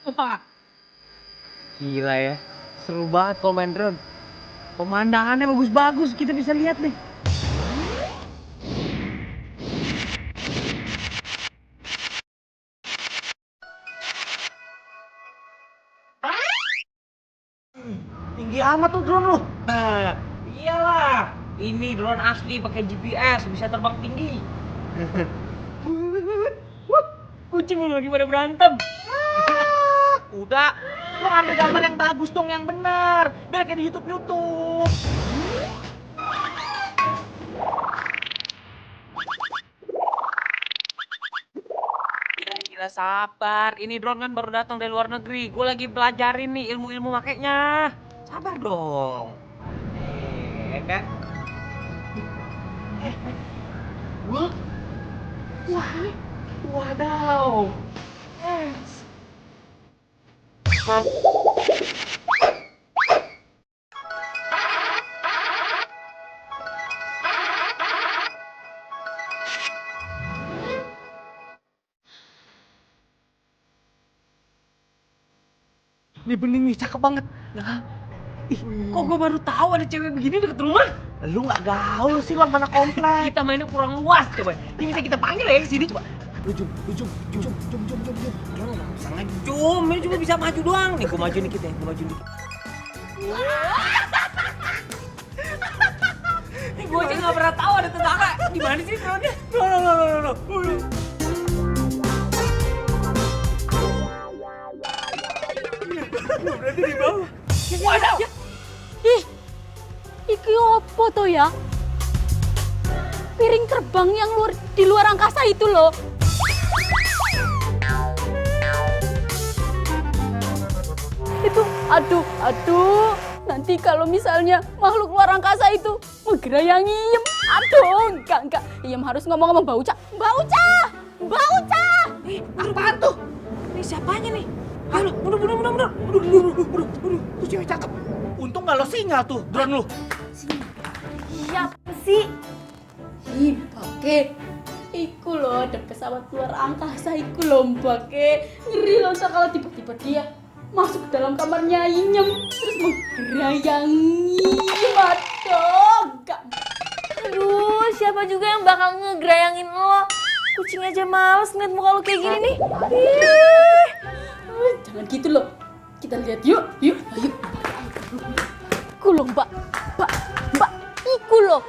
Wah, gila ya. Seru banget kalau main drone. Pemandangannya bagus-bagus, kita bisa lihat nih. Tinggi amat tuh drone lu. Nah, iyalah. Ini drone asli pakai GPS, bisa terbang tinggi. Kucing lu lagi pada berantem. Udah, lo ambil gambar yang bagus dong, yang benar. Biar kayak di YouTube. Gila, sabar. Ini drone kan baru datang dari luar negeri. Gue lagi belajarin nih ilmu-ilmu makainya. Sabar dong. Kan? Wah, wadaw. Yes. Ini bening nih, cakep banget. Nah, ih, kok gue baru tahu ada cewek begini deket rumah? Lu nggak gaul sih, lo mana komplek. Kita mainnya kurang luas coba. Ini bisa kita panggil ya ke sini coba. Jum. Jangan bisa ngejum, ini cuma bisa maju doang. Nih, gue maju dikit ya, gue maju dikit. Ini gue aja nggak pernah tahu ada tetangga. Di mana sih drone-nya? No. Berarti di bawah. Waduh. Ih, iki opo to ya? Piring terbang yang di luar angkasa itu loh. Itu, aduh. Nanti kalau misalnya makhluk luar angkasa itu menggerayangi Iem. Aduh, enggak. Iem harus ngomong sama Mbak Uca. Mbak Uca! Apaan tuh? Ini siapanya nih? Ayo, mundur. Tuh cewek cakep. Untung nggak lo singal tuh drone lu. Siapa sih? Ih, Bake. Iku loh, ada pesawat luar angkasa iku loh, Bake. Ngeri loh ntar kalau tiba-tiba dia masuk ke dalam kamarnya Iem terus menggerayangi. Aduh, enggak. Aduh, siapa juga yang bakal ngegerayangin lo? Kucing aja males ngeliat muka lo kayak gini nih. Ih. Jangan gitu loh. Kita lihat yuk. Ayo. Iku loh, Mbak. Iku loh.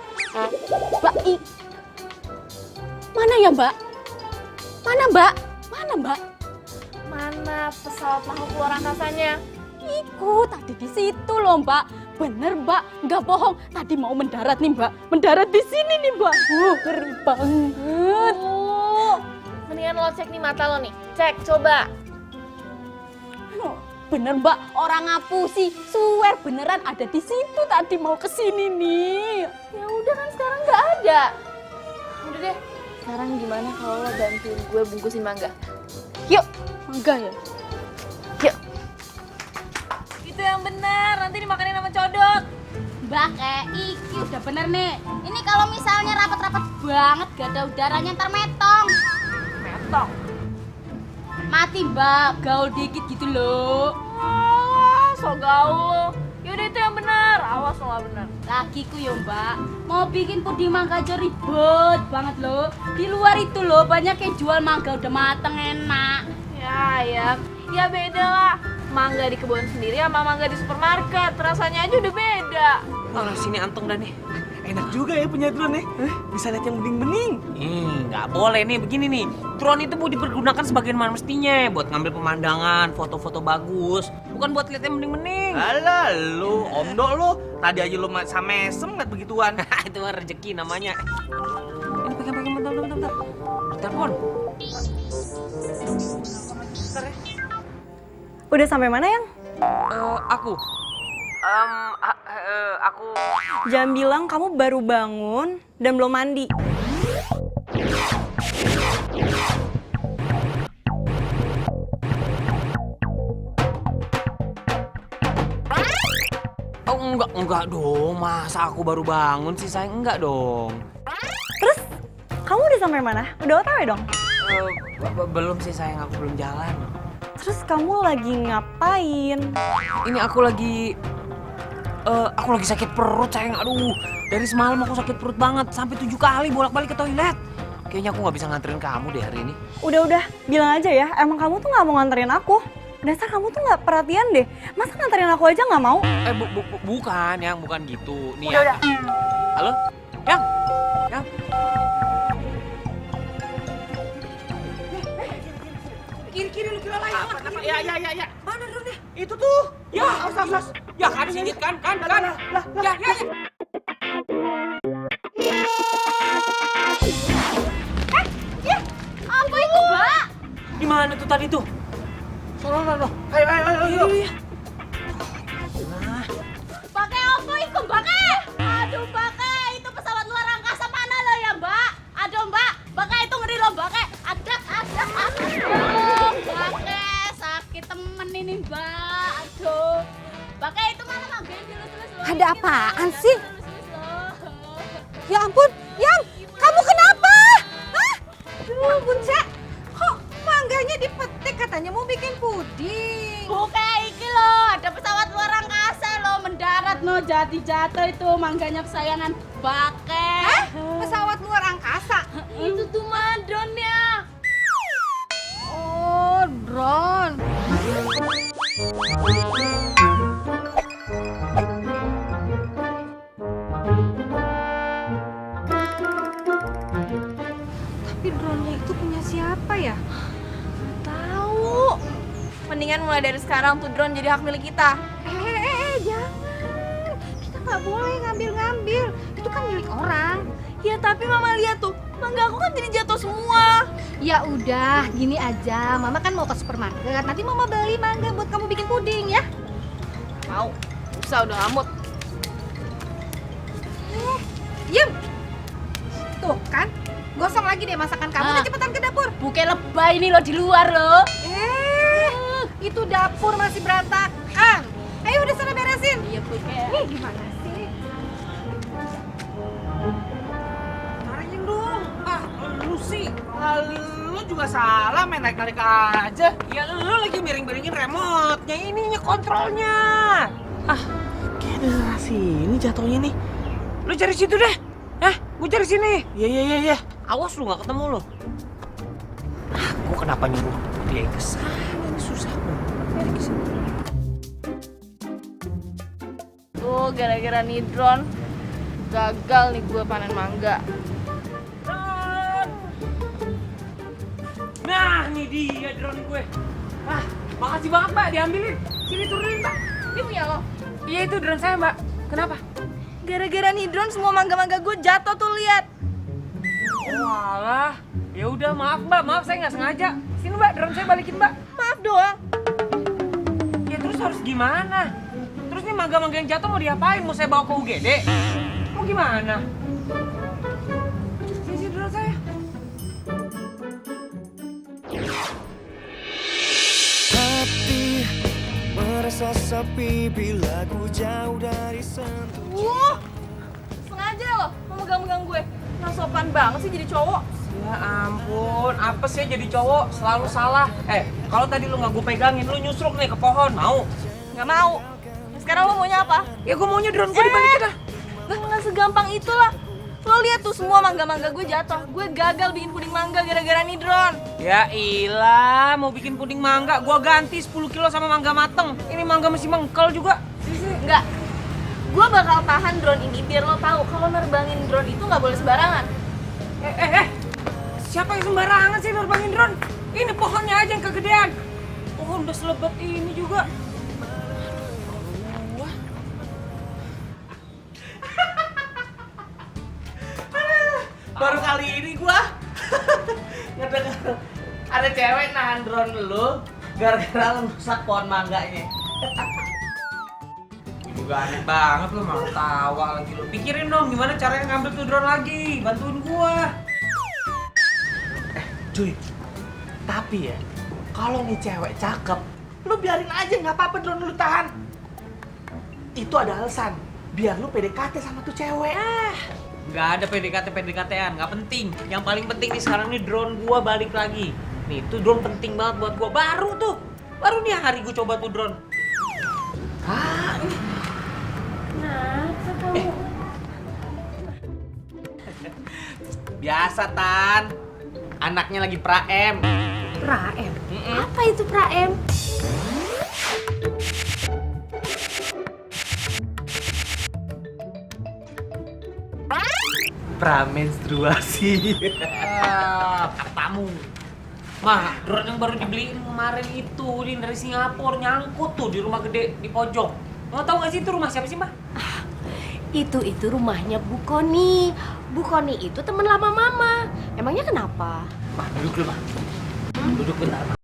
Mana ya, Mbak? Mana, Mbak? Mana pesawat makhluk luar angkasanya? Iku tadi di situ loh, Mbak. Bener, Mbak. Nggak bohong. Tadi mau mendarat nih, Mbak. Mendarat di sini nih, Mbak. Ngeri banget. Mendingan lo cek nih mata lo nih. Cek, coba. Bener, Mbak. Orang ngapusi. Swear beneran ada di situ tadi mau kesini nih. Ya udah kan sekarang nggak ada. Udah deh. Sekarang gimana kalau lo bantuin gue bungkusin mangga? Yuk, mangga ya. Yuk. Itu yang benar. Nanti dimakanin sama codot. Mbak, iki udah bener nih. Ini kalau misalnya rapat-rapat banget gak ada udaranya ntar metong. Metong. Mati, Mbak. Gaul dikit gitu loh. So gaul lo. Yaudah itu yang benar. Awas lo nggak benar. Lagi ku ya, Mbak. Mau bikin puding mangga aja ribet banget loh. Di luar itu loh banyak yang jual mangga udah mateng enak. Ya beda lah. Mangga di kebun sendiri sama mangga di supermarket. Rasanya aja udah beda. Orang sini anteng dah nih. Enak juga ya punya drone ya. Bisa lihat yang bening-bening. Nggak boleh nih begini nih. Drone itu mau dipergunakan sebagaimana mestinya buat ngambil pemandangan, foto-foto bagus, bukan buat lihat yang bening-bening. Alah lu, omdo lu. Tadi aja lu mesem ngeliat begituan. Itu mah rezeki namanya. Ini pegang bentar. Telepon. Udah sampai mana yang? Aku. Aku. Jangan bilang kamu baru bangun dan belum mandi. Oh enggak dong. Masa aku baru bangun sih sayang? Enggak dong. Terus kamu udah sampai mana? Udah OTW dong? Belum sih sayang, aku belum jalan. Terus kamu lagi ngapain? Ini aku lagi sakit perut sayang. Aduh, dari semalam aku sakit perut banget. Sampai 7 kali bolak-balik ke toilet. Kayaknya aku nggak bisa nganterin kamu deh hari ini. Udah, bilang aja ya. Emang kamu tuh nggak mau nganterin aku? Dasar kamu tuh nggak perhatian deh. Masa nganterin aku aja nggak mau? Bukan, yang bukan gitu. Nih Udah, ya. udah. Halo? Yang? Kiri lu kira lain. Ya. Mana dronnya? Itu tuh. Ya, awas. Ya, kan sini kan. Ya. Apa itu, Mbak? Di mana tuh tadi tuh? Sono. Ayo. Pakai apa itu, Mbak? Aduh, Mbak, itu pesawat luar angkasa mana lo ya, Mbak? Aduh, Mbak, itu ngeri loh, Mbak. Aduh, Mbak, sakit temen ini, Mbak. Aduh. Mbak, itu mana manggil dilus-lus loh. Ada apaan sih? Dilus-lus loh. Ya ampun, Yang, kamu kenapa? Hah? Duh, Bunca, kok mangganya dipetik katanya mau bikin puding? Bukan iki loh, ada pesawat luar angkasa loh mendarat no jatuh itu mangganya kesayangan Bake. Hah? Pesawat luar angkasa? Itu tuh madonnya. Oh, drone. Tapi drone-nya itu punya siapa ya? Tahu. Mendingan mulai dari sekarang tuh drone jadi hak milik kita. Jangan. Kita nggak boleh ngambil-ngambil. Itu kan milik orang. Ya tapi mama lihat tuh, mangga aku kan jadi jatuh semua. Ya udah, gini aja. Mama kan mau ke supermarket. Nanti Mama beli mangga buat kamu bikin puding ya. Mau. Usah udah ngamut. Yem. Tuh kan, gosong lagi deh masakan kamu. Udah cepetan ke dapur. Bukan lebay ini loh di luar loh. Itu dapur masih berantakan. Ayo udah sana beresin. Iya Buke. Nih gimana sih? Tarikin dong. Lu sih. Lu juga salah main narik-narik aja. Ya lu lagi miring-miringin remote-nya, ininya kontrolnya. Kayak daerah sini jatuhnya nih. Lu cari situ deh. Gua cari sini. Iya. Awas lu nggak ketemu lu. Gua kenapa nyuruh dia ke sana? Ini susah. Nyari ke sini. Tuh gara-gara nih drone gagal nih gue panen mangga. Nah, ini dia drone gue. Makasih banget, Mbak, diambilin. Sini turunin, Mbak. Ini punya lo. Iya, itu drone saya, Mbak. Kenapa? Gara-gara nih drone semua mangga-mangga gue jatuh tuh lihat. Oh, alah. Ya udah, maaf, Mbak. Maaf, saya nggak sengaja. Sini, Mbak, drone saya balikin, Mbak. Maaf doang. Ya terus harus gimana? Terus nih mangga-mangga yang jatuh mau diapain? Mau saya bawa ke UGD? Mau gimana? Sini drone saya. Hati merasa sepi bila ku jauh dari sentuh. Sengaja lo mau megang-megang gue. Nggak sopan banget sih jadi cowok. Ya ampun, apa sih jadi cowok selalu salah. Kalau tadi lu nggak gue pegangin, lu nyusruk nih ke pohon, mau? Nggak mau. Sekarang lo maunya apa? Ya gue maunya drone gue dibalikin lah. Nggak segampang itulah. Lo lihat tuh semua mangga-mangga gue jatuh. Gue gagal bikin puding mangga gara-gara nih drone. Ya ilah, mau bikin puding mangga, gue ganti 10 kilo sama mangga mateng. Ini mangga masih mengkel juga. Enggak. Gue bakal tahan drone ini biar lo tahu kalau nerbangin drone itu nggak boleh sembarangan. Siapa yang sembarangan sih nerbangin drone? Ini pohonnya aja yang kegedean. Pohon udah selebat ini juga. Baru kali ini gua ngedenger ada cewek nahan drone lu gara-gara lu rusak pohon mangganya. Juga aneh banget lu, mau tawa lagi lu. Pikirin dong gimana caranya ngambil tuh drone lagi. Bantuin gua. Cuy, tapi ya kalau nih cewek cakep, lu biarin aja, nggak apa-apa drone lu tahan. Itu ada alasan, biar lu PDKT sama tuh cewek. Nggak ada PDKT-PDKT-an, nggak penting. Yang paling penting nih sekarang nih drone gua balik lagi. Nih, itu drone penting banget buat gua. Baru tuh. Baru nih hari gue coba tuh drone. Kenapa kamu? Biasa Tan. Anaknya lagi praem. Praem? Apa itu praem? Pramenstruasi. Katamu. Mah, drone yang baru dibeliin kemarin itu nih dari Singapura nyangkut tuh di rumah gede di pojok. Mau tahu nggak sih itu rumah siapa sih, Mah? Itu rumahnya Bu Koni. Bu Koni itu teman lama Mama. Emangnya kenapa? Mah, duduk dulu, Mah. Duduk bentar, Mah.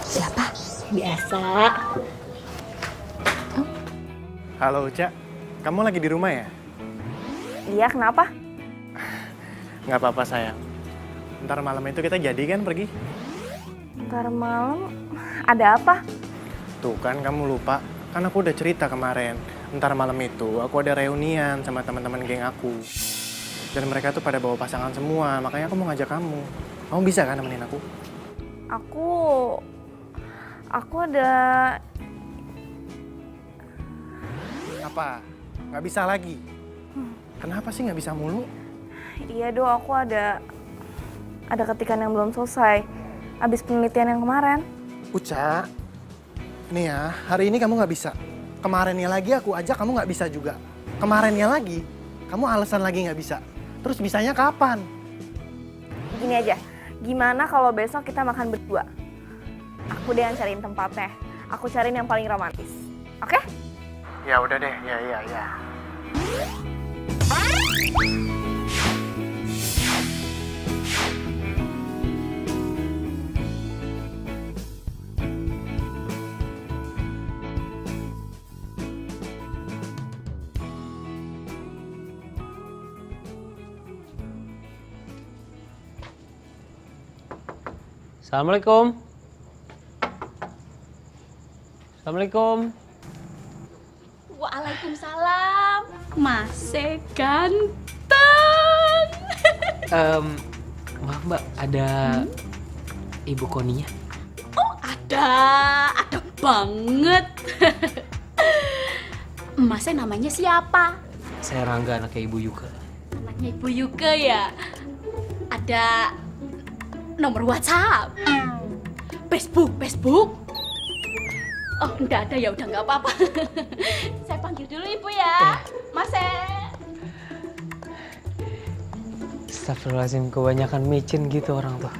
Siapa? Biasa. Halo Uca, kamu lagi di rumah ya? Iya, kenapa? Nggak apa-apa sayang. Ntar malam itu kita jadi kan pergi? Ntar malam ada apa? Tuh kan kamu lupa, kan aku udah cerita kemarin. Ntar malam itu aku ada reunian sama teman-teman geng aku. Dan mereka tuh pada bawa pasangan semua, makanya aku mau ngajak kamu. Kamu bisa kan nemenin aku? Aku ada... Apa? Nggak bisa lagi? Kenapa sih nggak bisa mulu? Iya Do, aku ada ketikan yang belum selesai. Abis penelitian yang kemarin. Uca, nih ya, hari ini kamu nggak bisa. Kemarinnya lagi aku ajak kamu nggak bisa juga. Kemarinnya lagi, kamu alasan lagi nggak bisa. Terus bisanya kapan? Gini aja, gimana kalau besok kita makan berdua? Aku deh yang cariin tempatnya. Aku cariin yang paling romantis. Oke? Ya udah deh, ya. Assalamualaikum. Assalamualaikum. Waalaikumsalam. Masih ganteng. Maaf Mbak, ada Ibu Koninya? Oh, ada banget. Masnya namanya siapa? Saya Rangga, anaknya Ibu Yuka. Anaknya Ibu Yuke ya. Ada nomor WhatsApp, Facebook. Oh, enggak ada ya, udah nggak apa-apa. Saya panggil dulu Ibu ya, Mas. Astagfirullahaladzim, kebanyakan micin gitu orang tuh.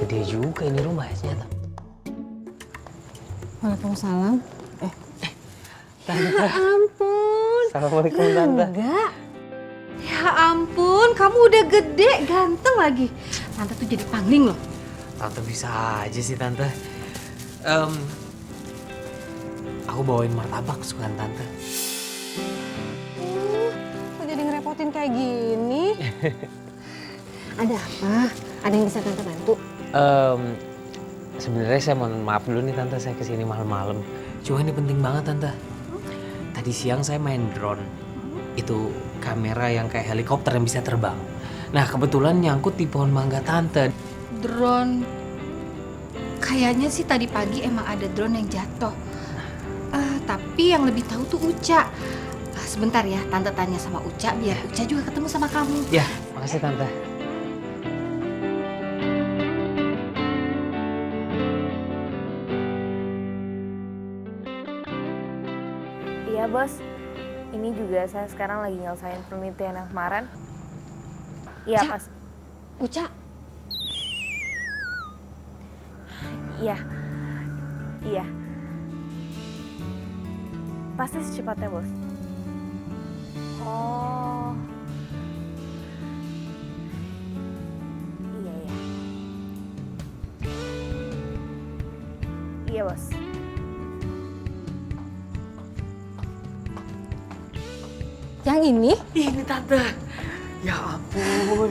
Gede juga ini rumah ya ternyata. Waalaikumsalam. Tante. Ya ampun. Assalamualaikum Tante. Enggak. Ya ampun, kamu udah gede, ganteng lagi. Tante tuh jadi pangling loh. Tante bisa aja sih Tante. Aku bawain martabak kesukaan Tante. Kok jadi ngerepotin kayak gini? Ada apa? Ada yang bisa Tante bantu? Sebenarnya saya mohon maaf dulu nih Tante, saya kesini malam-malam. Cuma ini penting banget Tante. Tadi siang saya main drone. Itu kamera yang kayak helikopter yang bisa terbang. Nah kebetulan nyangkut di pohon mangga Tante. Drone. Kayaknya sih tadi pagi emang ada drone yang jatuh. Tapi yang lebih tahu tuh Uca. Sebentar ya, Tante tanya sama Uca biar Uca juga ketemu sama kamu. Ya, makasih Tante. Iya bos, ini juga saya sekarang lagi nyelesain penelitian yang kemarin. Iya Cak. pas. Uca, Iya. Iya. Pasti secepatnya bos. Oh. Iya iya. Iya bos. yang ini? Ini Tante. Ya ampun.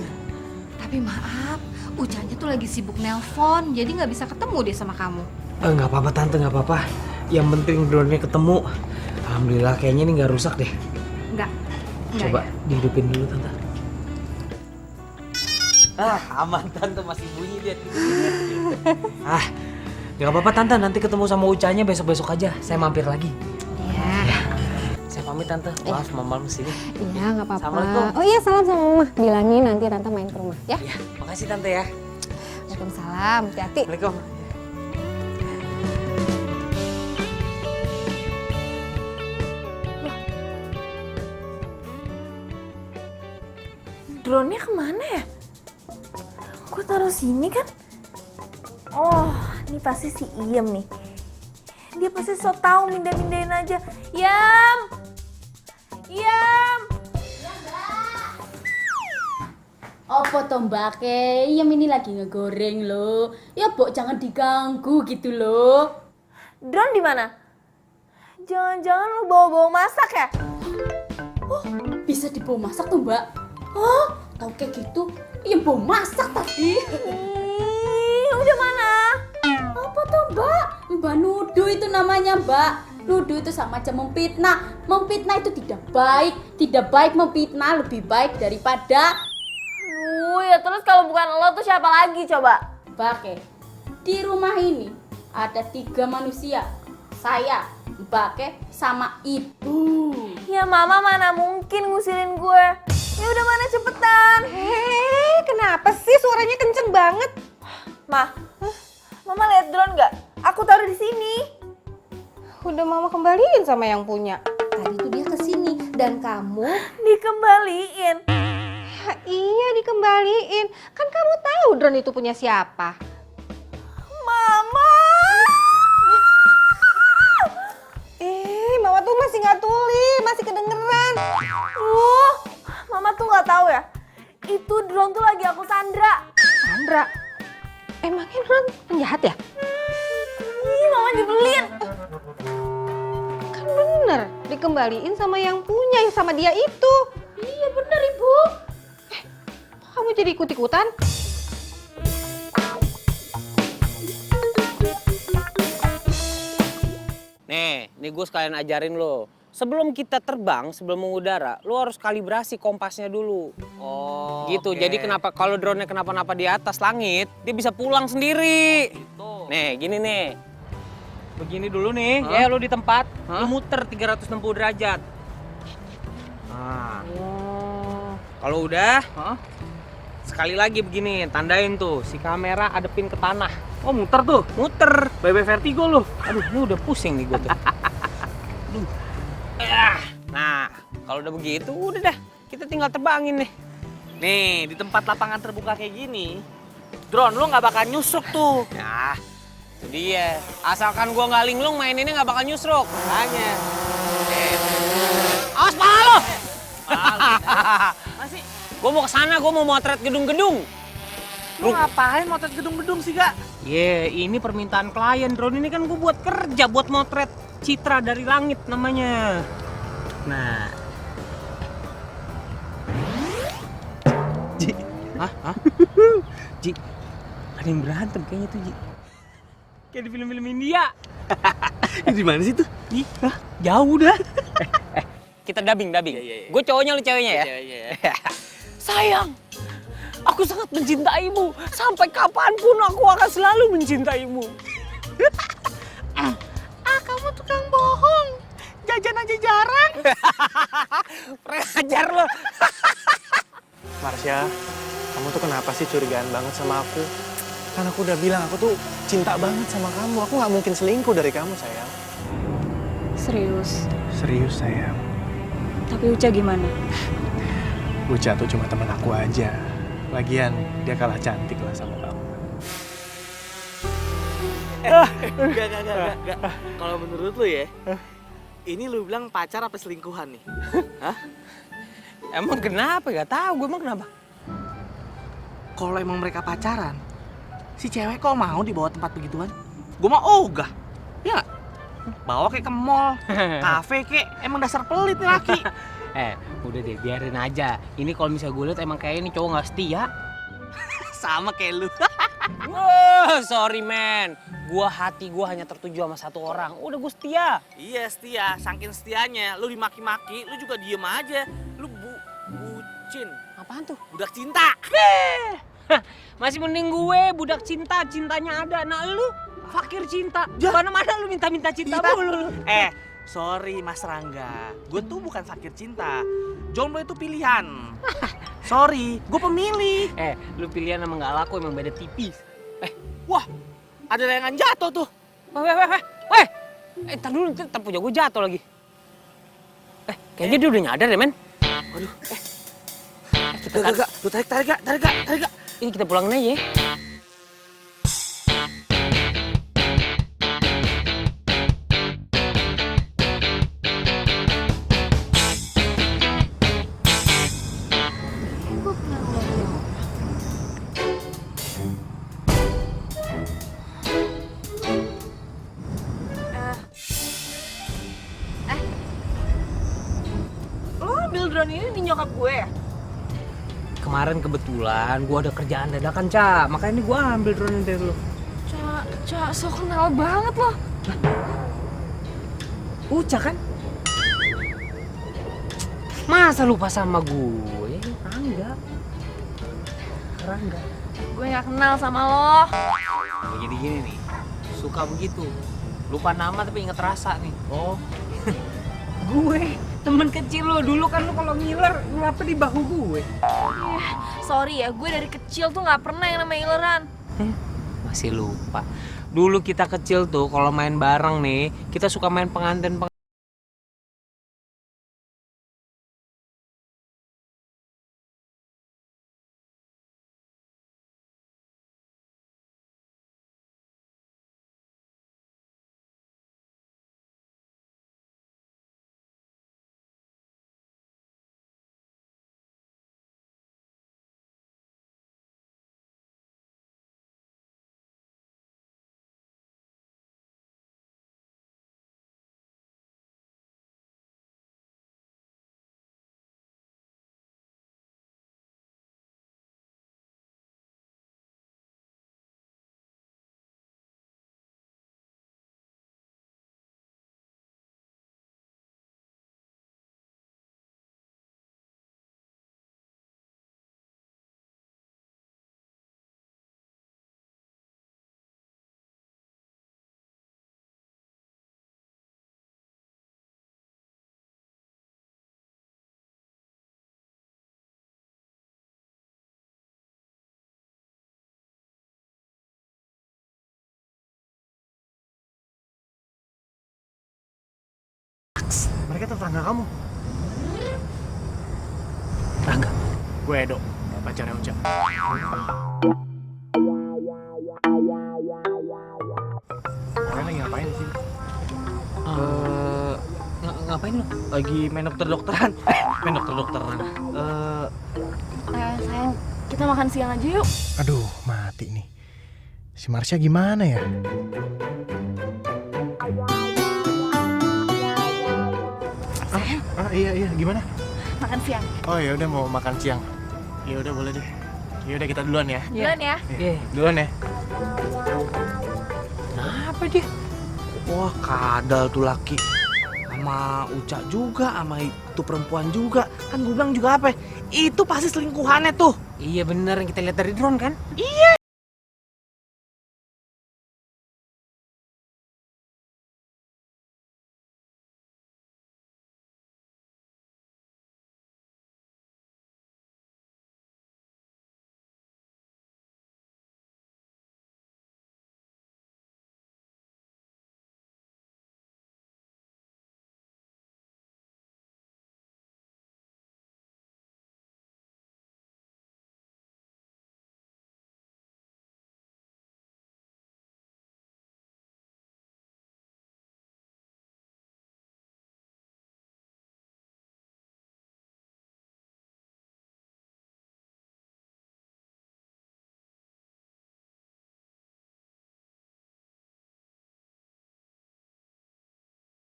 Tapi maaf, Ucanya tuh lagi sibuk nelpon, jadi nggak bisa ketemu deh sama kamu. Nggak apa-apa Tante, nggak apa-apa. Yang penting drone-nya ketemu. Alhamdulillah kayaknya ini nggak rusak deh. Nggak Coba ya? dihidupin dulu Tante. Aman Tante, masih bunyi dia. Nggak apa-apa Tante, nanti ketemu sama Ucanya besok-besok aja. Saya mampir lagi. Iya. Saya pamit Tante, maaf malam sini. Iya, nggak apa-apa. Assalamualaikum. Oh iya, salam sama Mama. Bilangin nanti Tante main ke rumah, ya? Ya, makasih Tante ya. Waalaikumsalam, hati-hati. Assalamualaikum. Drone-nya kemana ya? Gue taruh sini kan? Oh, ini pasti si Iem nih. Dia pasti so tau mindahin aja. Yam! Yam! Apa toh mbak ke? Iyam ini lagi ngegoreng loh. Ya Bok jangan diganggu gitu loh. Drone di mana? Jangan-jangan lu bawa-bawa masak ya? Oh bisa dibawa masak tuh mbak? Oh tau kayak gitu? Iya bawa masak tadi. Udah mana? Apa tuh mbak? Mbak nuduh itu namanya mbak. Nuduh itu sama aja memfitnah. Memfitnah itu tidak baik. Tidak baik memfitnah, lebih baik daripada Ya terus kalau bukan lo tuh siapa lagi coba? Mbak Ke. Di rumah ini ada 3 manusia. Saya, Mbak Ke, sama ibu. Ya mama mana mungkin ngusilin gue. Ya udah mana cepetan. Kenapa sih suaranya kenceng banget? Ma, mama lihat drone nggak? Aku taruh di sini. Udah Mama kembaliin sama yang punya. Tadi tuh dia kesini dan kamu... Dikembaliin. Iya dikembaliin. Kan kamu tahu drone itu punya siapa? Mama. Mama tuh masih nggak tuli, masih kedengeran. Mama tuh nggak tahu ya. Itu drone tuh lagi aku sandra. Sandra, emangnya drone penjahat ya? Mama nyebelin. Kan bener, dikembaliin sama yang punya, yang sama dia itu. Iya bener ibu. Kamu jadi ikut-ikutan? Nih gue sekalian ajarin lo. Sebelum kita terbang, sebelum mengudara, lo harus kalibrasi kompasnya dulu. Oh, gitu. Okay. Jadi kenapa kalau drone-nya kenapa-napa di atas langit, dia bisa pulang sendiri. Gitu. Nih, gini nih. Begini dulu nih, ya lo di tempat, lo muter 360 derajat. Nah. Kalau udah, sekali lagi begini, tandain tuh si kamera adepin ke tanah. Oh muter tuh? Muter. Bye-bye vertigo lo. Aduh, ini udah pusing nih gue tuh. Nah, Kalau udah begitu, udah dah. Kita tinggal terbangin nih. Nih, di tempat lapangan terbuka kayak gini, drone lu nggak bakal nyusuk tuh. Nah, itu dia. Asalkan gua nggak linglung, main ini nggak bakal nyusruk. Makanya. Awas pala lo! Masih, Gua mau kesana, gua mau motret gedung-gedung. lu ngapain motret gedung-gedung sih, Gak? Ini permintaan klien. Drone ini kan gua buat kerja, buat motret citra dari langit namanya. Nah. Ji. Hah? Ji. Ada yang berantem kayaknya tuh, Ji. Kayak di film-film India. Di mana sih tuh? Ih, jauh dah. Kita dubbing. Iya. Gue cowoknya, lu ceweknya ya. Ceweknya ya. Sayang, aku sangat mencintaimu. Sampai kapanpun aku akan selalu mencintaimu. Kamu tukang bohong. Jajan aja jarang. Pengajar lo. Marsha, kamu tuh kenapa sih curigaan banget sama aku? Kan aku udah bilang aku tuh cinta banget sama kamu. Aku nggak mungkin selingkuh dari kamu, sayang. Serius. Serius, sayang. Tapi Uca gimana? Uca tuh cuma teman aku aja. Lagian, dia kalah cantik lah sama kamu. Gak. Kalau menurut lu ya, ini lu bilang pacar apa selingkuhan nih? Hah? Emang kenapa? Gak tahu. Gue emang kenapa? Kalau emang mereka pacaran, si cewek kok mau dibawa tempat begituan? Gue mah ogah. Ya nggak? Bawa kayak ke mall, kafe kayak, emang dasar pelit nih laki. Udah deh, biarin aja. Ini kalau misalnya gue liat emang kayak ini cowok gak setia. Sama kayak lu. Wah, sorry man. Hati gua hanya tertuju sama satu orang. Udah gue setia. Iya setia, saking setianya, lu dimaki-maki, lu juga diem aja. Lu bucin, Apaan tuh? budak cinta. Masih mending gue budak cinta, cintanya ada. Nah lu fakir cinta. Mana-mana lu minta-minta cinta mulu. Sorry Mas Rangga, gue tuh bukan fakir cinta. Jomblo itu pilihan. Sorry, gue pemilih. Lu pilihan sama gak laku emang beda tipis. Wah, ada layangan jatuh tuh. Weh. Ntar dulu, ntar punya gue jatuh lagi. Kayaknya dia udah nyadar ya men. Waduh, Kita gak, lu tarik gak. Ini kita pulangin aja ya. Lo ambil drone ini di nyokap gue ya? Kemarin kebetulan gue ada kerjaan dadakan, Ca. Makanya ini gue ambil drone dari lu. Cak, so kenal banget lo. Uca kan? Masa lupa sama gue? Rangga. Gue gak kenal sama lo. Jadi gini nih, suka begitu. Lupa nama tapi inget rasa nih. Oh, gue temen kecil lo. Dulu kan lo kalau ngiler ngapa di bahu gue. Sorry ya, gue dari kecil tuh gak pernah yang namanya ileran. Masih lupa. Dulu kita kecil tuh kalau main bareng nih, kita suka main pengantin. Mereka tetangga kamu. Rangga, gue Edo, pacarnya Uca. Kalian lagi ngapain sih? Ngapain lu? Lagi main dokter-dokteran. Main dokter-dokteran. Sayang, kita makan siang aja yuk. Aduh, mati nih. Si Marsha gimana ya? Iya, gimana? Makan siang. Oh ya udah mau makan siang. Ya udah boleh deh. Ya udah kita duluan ya. Duluan ya. Duluan ya. Kenapa dia? Wah, kadal tuh laki. Sama Uca juga, sama itu perempuan juga. Kan gue bilang juga apa? Itu pasti selingkuhannya tuh. Iya bener yang kita lihat dari drone kan?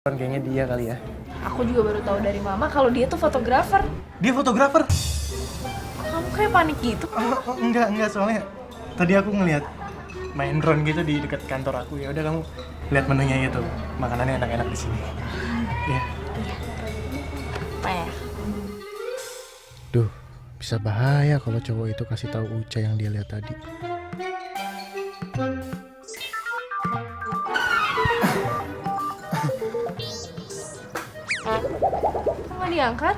Kayaknya dia kali ya. Aku juga baru tahu dari mama kalau dia tuh fotografer. Dia fotografer? Kamu kayak panik gitu. Enggak soalnya tadi aku ngeliat main drone gitu di dekat kantor aku. Ya udah kamu lihat menunya itu. Makanannya enak-enak di sini. Iya. Apa ya? Duh, bisa bahaya kalau cowok itu kasih tahu Uca yang dia lihat tadi. Nggak diangkat?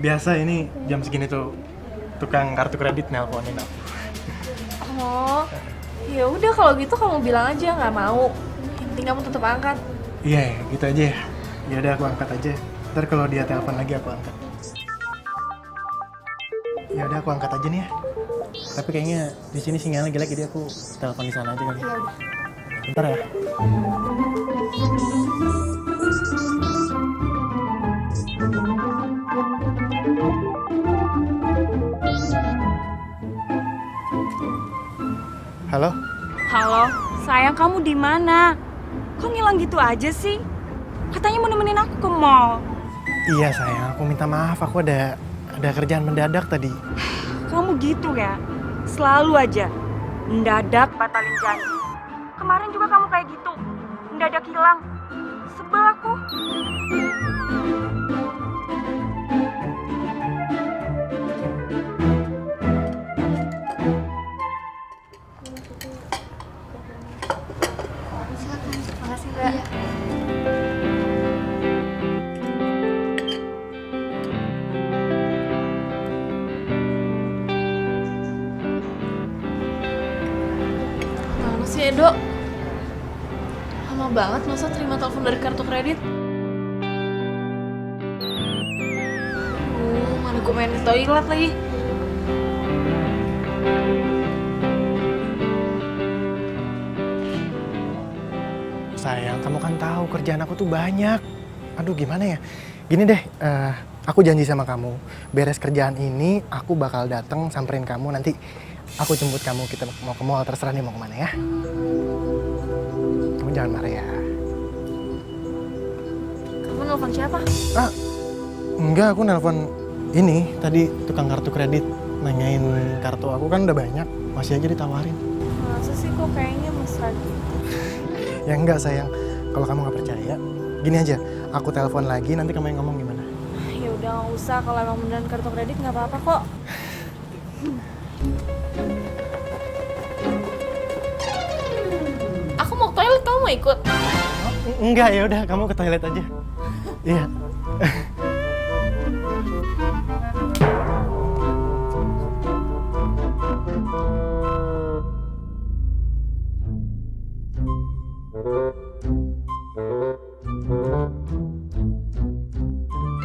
Biasa ini jam segini tuh tukang kartu kredit nelponin aku. Oh, ya udah kalau gitu kamu bilang aja nggak mau. Yang penting kamu tetap angkat. Iya, gitu aja ya. Ya udah aku angkat aja. Ntar kalau dia telepon lagi aku angkat. Ya udah aku angkat aja nih ya. Tapi kayaknya di sini sinyalnya jelek jadi aku telepon di sana aja kali. Ya udah. Bentar ya. Halo? Halo, sayang kamu di mana? Kok ngilang gitu aja sih? Katanya mau nemenin aku ke mall. Iya sayang, aku minta maaf. Aku ada kerjaan mendadak tadi. Kamu gitu ya? Selalu aja. Mendadak batalin janji. Kemarin juga kamu kayak gitu. Mendadak hilang. Sebel aku. Makasih Mbak. Mana sih Edo? Lama banget masa terima telepon dari kartu kredit? Mana gue main di toilet lagi. Sayang, kamu kan tahu kerjaan aku tuh banyak. Aduh, gimana ya? Gini deh, aku janji sama kamu, beres kerjaan ini, aku bakal datang samperin kamu. Nanti aku jemput kamu, kita mau ke mall, terserah nih mau kemana ya. Kamu jangan marah ya. Kamu nelfon siapa? Enggak, aku nelpon ini tadi tukang kartu kredit, nanyain kartu aku kan udah banyak, masih aja ditawarin. Masa sih kok kayaknya mesra gitu? Ya enggak sayang, kalau kamu nggak percaya, gini aja, aku telepon lagi, nanti kamu yang ngomong gimana? Ya udah nggak usah, kalau emang beneran kartu kredit nggak apa-apa kok. Aku mau ke toilet, kamu mau ikut? Enggak, ya udah kamu ke toilet aja. Iya.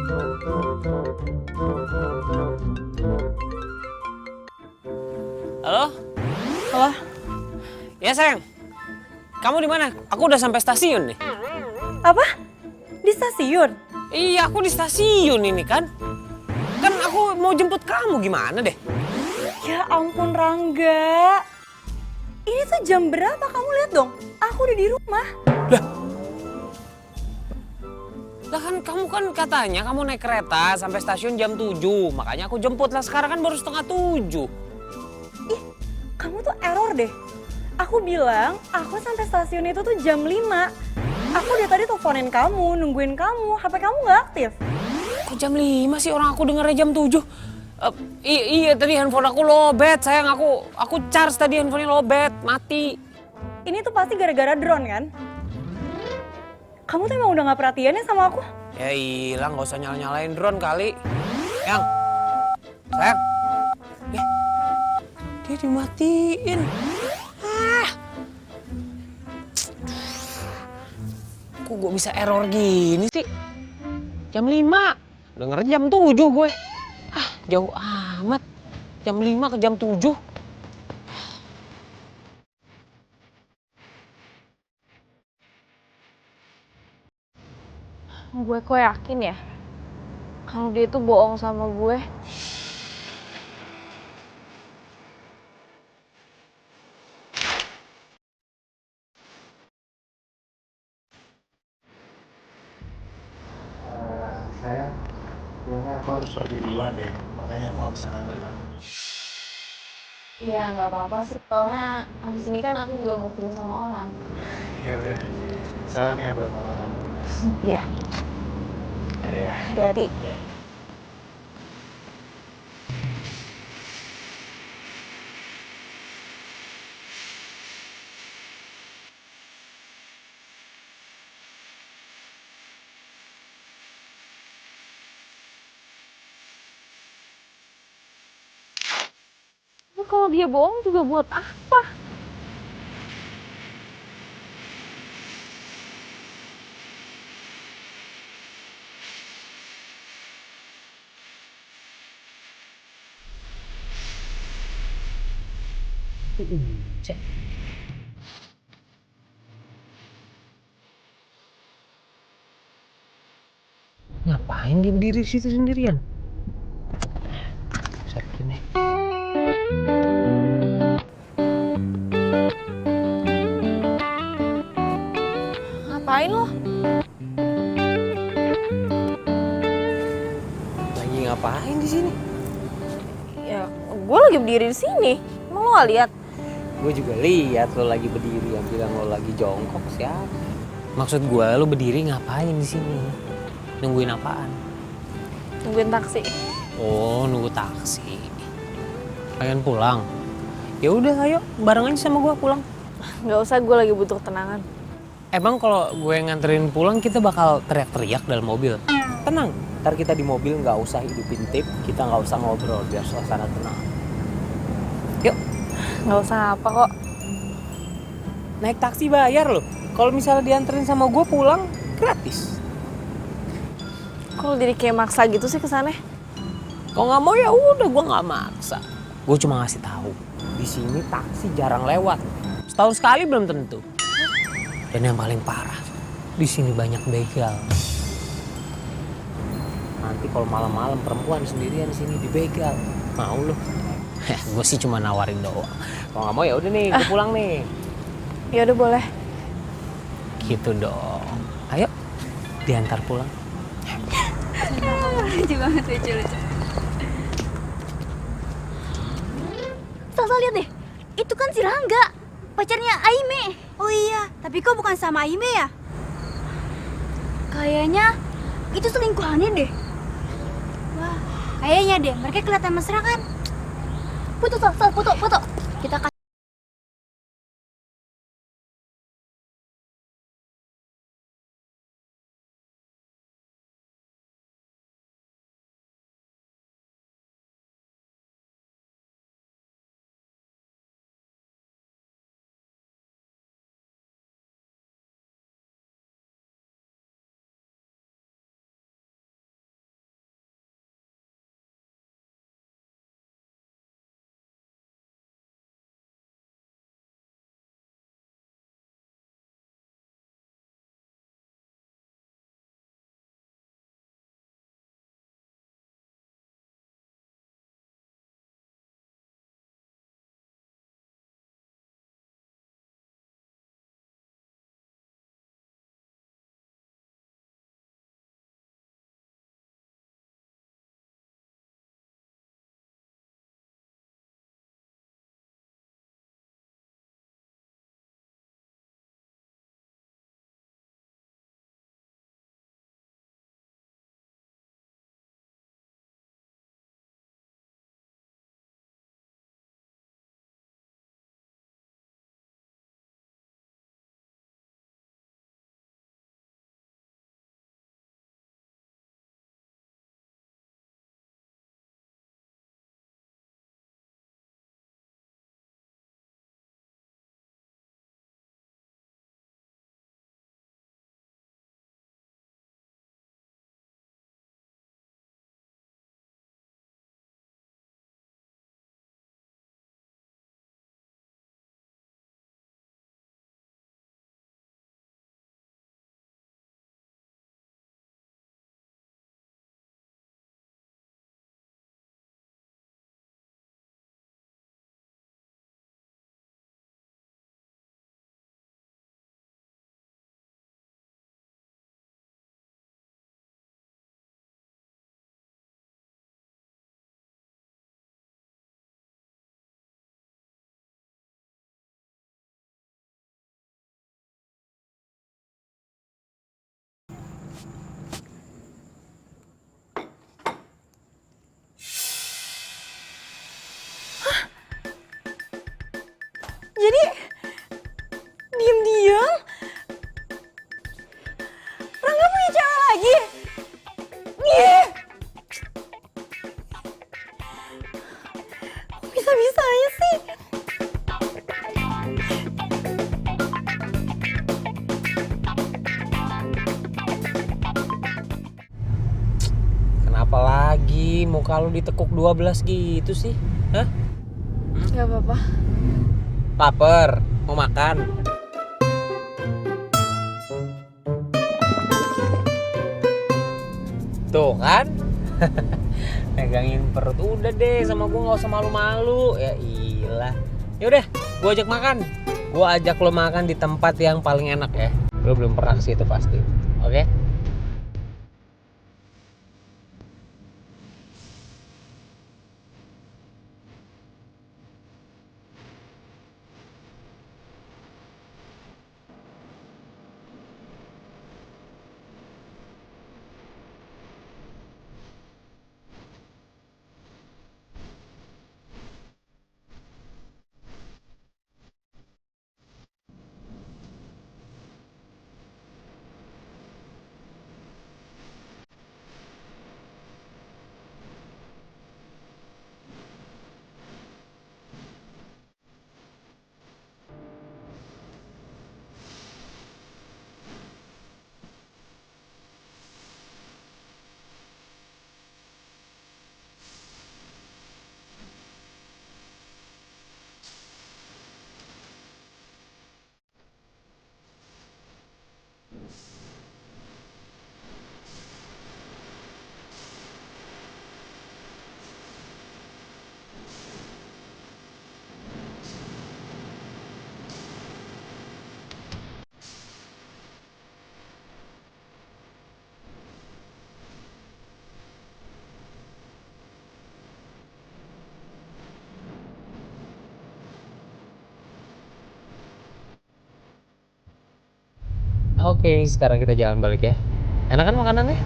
Halo? Halo? Ya sayang. Kamu di mana? Aku udah sampai stasiun nih. Apa? Di stasiun? Iya, aku di stasiun ini kan. Kan aku mau jemput kamu, gimana deh? Ya ampun Rangga. Ini tuh jam berapa? Kamu lihat dong. Aku udah di rumah. Lah kan kamu kan katanya kamu naik kereta sampai stasiun jam 7. Makanya aku jemput lah, sekarang kan baru setengah 7. Ih, kamu tuh error deh. Aku bilang aku sampai stasiun itu tuh jam 5. Aku dari tadi teleponin kamu, nungguin kamu. HP kamu nggak aktif. Kok jam 5 sih, orang aku dengernya jam 7? Iya tadi handphone aku lowbat, sayang. Aku charge tadi, handphonenya lowbat, mati. Ini tuh pasti gara-gara drone kan? Kamu tuh emang udah gak perhatian ya sama aku? Ya hilang, gak usah nyala-nyalain drone kali. Yang, sayang. Dia dimatiin. Kok gue bisa error gini sih? Jam 5. Dengernya jam 7 gue. Jauh amat. Jam 5 ke jam 7. Gue kok yakin ya kalau dia itu bohong sama gue. Sayang, kayaknya aku harus pergi duluan deh. Makanya mau kesana dulu. Iya nggak apa-apa sih, soalnya abis ini kan aku juga mau ketemu sama orang. Ya udah. Salam ya buat mama. Iya. Ya. Jadi kalau dia bohong juga buat apa? Ngapain dia berdiri di situ sendirian? Sakit nih. Ngapain lo? Lagi ngapain di sini? Ya, gue lagi berdiri di sini. Emang lo gak lihat? Gue juga lihat lo lagi berdiri, yang bilang lo lagi jongkok siapa? Maksud gue lo berdiri ngapain di sini? Nungguin apaan? Nungguin taksi. Oh, nunggu taksi. Pengen pulang? Ya udah, ayo bareng aja sama gue pulang. Gak usah, gue lagi butuh ketenangan. Emang kalau gue nganterin pulang kita bakal teriak-teriak dalam mobil? Tenang, ntar kita di mobil nggak usah hidupin tip, kita nggak usah ngobrol biar suasana tenang. Yuk. Gak usah apa kok. Naik taksi bayar loh. Kalau misalnya dianterin sama gue pulang gratis. Kok lo jadi kayak maksa gitu sih kesannya? Kalau nggak mau ya udah, gue nggak maksa. Gue cuma ngasih tahu di sini taksi jarang lewat. Setahun sekali belum tentu. Dan yang paling parah, di sini banyak begal. Nanti kalau malam-malam perempuan sendirian di sini dibegal, mau lo? Gue sih cuma nawarin doang. Kalau nggak mau ya udah nih, gue pulang nih. Ya udah boleh. Gitu dong. Ayo, diantar pulang. Lucu banget, lucu. Salsa lihat deh, itu kan si Rangga, pacarnya Aime. Oh iya, tapi kok bukan sama Aime ya? Kayaknya itu selingkuhannya deh. Wah, kayaknya deh, mereka kelihatan mesra kan? Foto, foto. Kita kasih Jadi diem-diem Rangga punya cewek lagi. Ih. Kok bisa-bisanya sih? Kenapa lagi muka lu ditekuk 12 gitu sih? Hah? Gak apa-apa. Laper, mau makan? Tuh kan? Megangin perut udah deh sama gua, nggak usah malu-malu. Ya ilah. Yaudah, gua ajak makan. Gua ajak lo makan di tempat yang paling enak ya. Lo belum pernah ke situ pasti. Oke? Oke, sekarang kita jalan balik ya. Enak kan makanannya?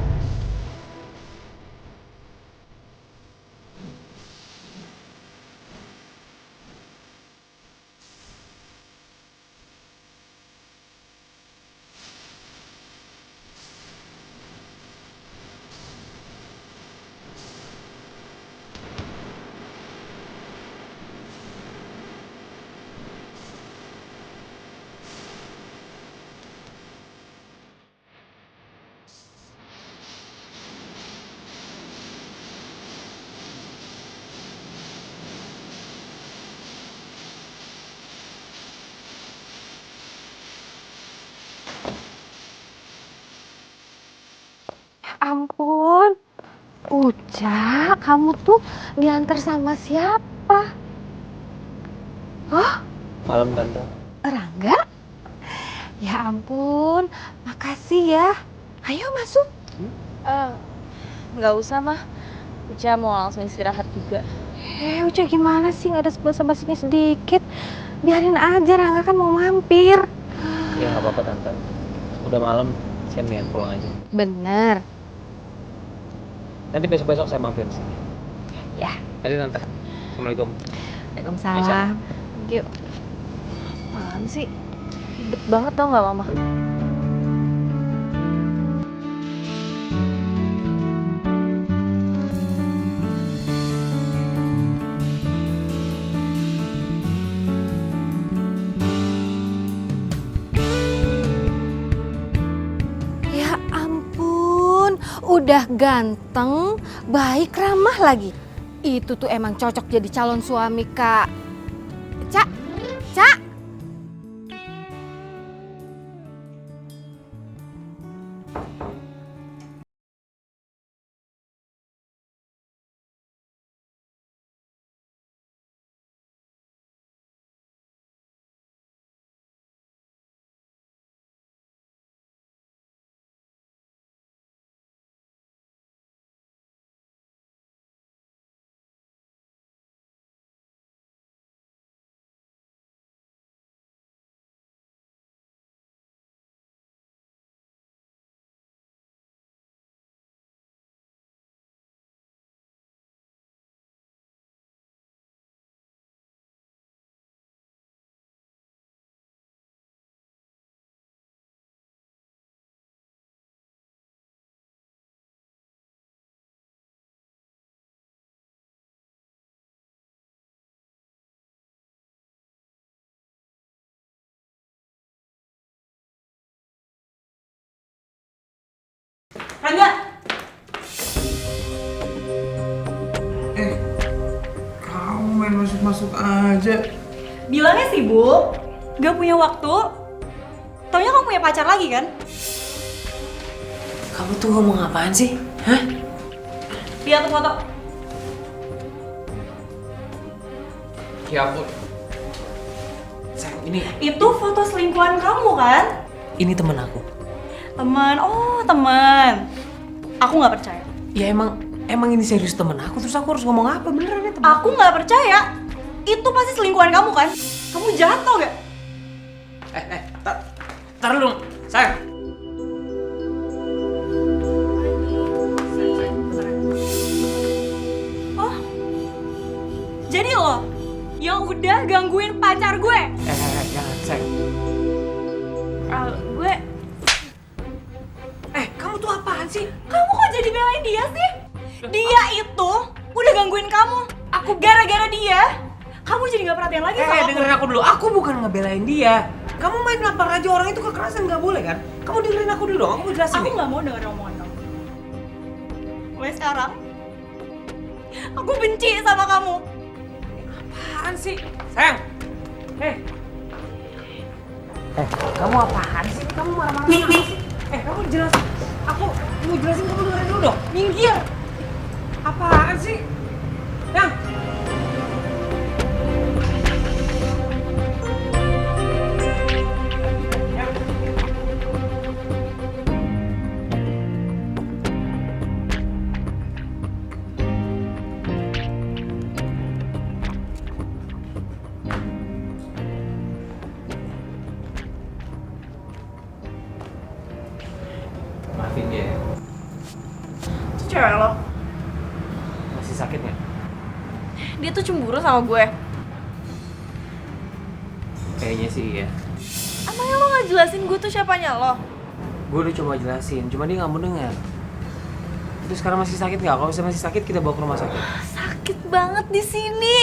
Ampun, Uca, kamu tuh diantar sama siapa? Oh, Malam tante. Rangga? Ya ampun, makasih ya. Ayo masuk. Nggak usah mah. Uca mau langsung istirahat juga. Uca gimana sih nggak ada basa-basinya sedikit? Biarin aja, Rangga kan mau mampir. Ya nggak apa-apa tante. Udah malam, saya mendingan pulang aja. Bener. Nanti besok-besok saya mampir sini. Ya. Nanti tante. Assalamualaikum. Waalaikumsalam. Yuk. Apaan sih? Ribet banget tau nggak mama? Ya ampun, udah ganteng, baik, ramah lagi. Itu tuh emang cocok jadi calon suami, Kak. Cak, Cak. Rangga! Kamu main masuk-masuk aja. Bilangnya sibuk, gak punya waktu. Taunya kamu punya pacar lagi kan? Kamu tuh ngomong apaan sih? Hah? Lihat tuh foto. Ya ampun. Sayang, Itu foto selingkuhan kamu kan? ini temen aku. Temen, oh temen. Aku nggak percaya. Ya emang ini serius temen aku, terus aku harus ngomong apa? Beneran ya temen Aku nggak percaya. Itu pasti selingkuhan kamu kan? Kamu jatuh gak? Taruh dong, sayang. Oh, jadi lo yang udah gangguin pacar gue? Jangan, sayang. Gue. Kamu tuh apaan sih? Kamu kok jadi belain dia sih? Dia itu udah gangguin kamu. Aku gara-gara dia. Kamu jadi nggak perhatian lagi sama aku. Dengerin aku dulu. Aku bukan ngebelain dia. Kamu main nampar aja orang itu kekerasan nggak boleh kan? Kamu dengerin aku dulu dong. Aku mau jelasin. Aku nih. nggak mau dengerin omongan kamu. Mulai sekarang, aku benci sama kamu. Apaan sih? Sayang. Kamu apaan sih? Kamu marah-marah. Nih. Kamu jelasin. Aku mau jelasin, kamu dengerin dulu dong. Minggir. Apaan sih? Yang maafin dia. Itu cewek lo. Masih sakit nggak? Dia tuh cemburu sama gue. Kayaknya sih ya. Emangnya lo nggak jelasin gue tuh siapanya lo? Gue udah coba jelasin, cuma dia nggak mau dengar. Itu sekarang masih sakit nggak? Kalau misalnya masih sakit, kita bawa ke rumah sakit. Sakit banget di sini.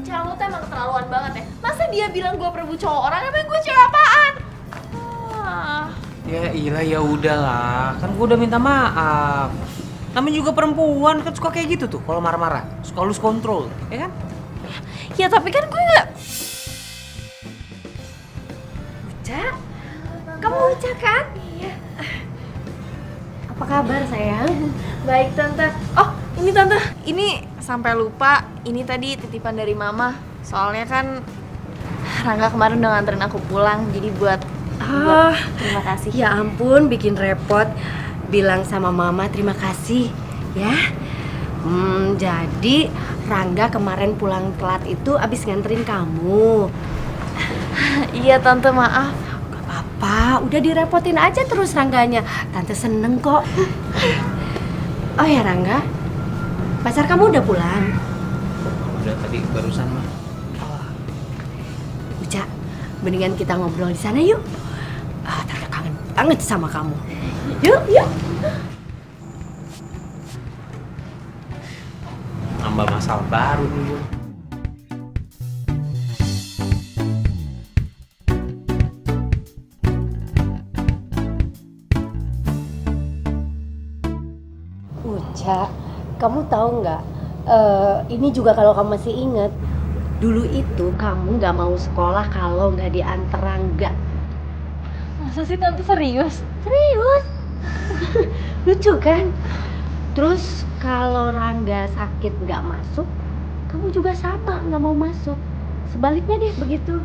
Cara lo tuh emang keterlaluan banget ya. Masa dia bilang gue perbu cowok orang, emang gue cewek apaan? Ya iyalah, ya udahlah. Kan gue udah minta maaf. Namanya juga perempuan kan suka kayak gitu tuh. Kalau marah-marah, suka lose control, ya kan? Ya tapi kan gue nggak. Uca? Kamu Uca kan? Iya. Apa kabar sayang? Baik tante. Oh ini tante, ini sampai lupa. Ini tadi titipan dari mama. Soalnya kan Rangga kemarin udah nganterin aku pulang. Jadi buat terima kasih. Ya ampun, bikin repot. Bilang sama mama terima kasih ya. Jadi Rangga kemarin pulang telat itu abis nganterin kamu. Iya tante, maaf. Gak apa-apa, udah direpotin aja terus Rangganya. Tante seneng kok. Oh ya Rangga, pacar kamu udah pulang? Udah tadi barusan mah. Uca, mendingan kita ngobrol di sana yuk. Tante kangen banget sama kamu. Yuk. Nambah masalah baru nih gue. Uca, kamu tahu nggak? Ini juga kalau kamu masih inget, dulu itu kamu nggak mau sekolah kalau nggak diantar Rangga. Masa sih tante serius? Serius? Lucu kan? Terus kalau Rangga sakit nggak masuk, kamu juga sama nggak mau masuk. Sebaliknya deh begitu.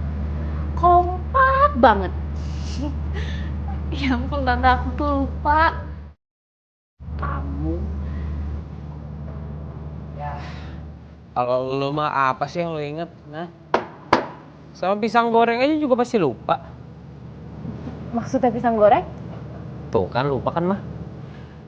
Kompak banget. Ya ampun tante, aku tuh lupa. Kamu Kalau lu mah apa sih yang lu inget? Nah, sama pisang goreng aja juga pasti lupa. Maksudnya pisang goreng? Tuh kan lupa kan mah.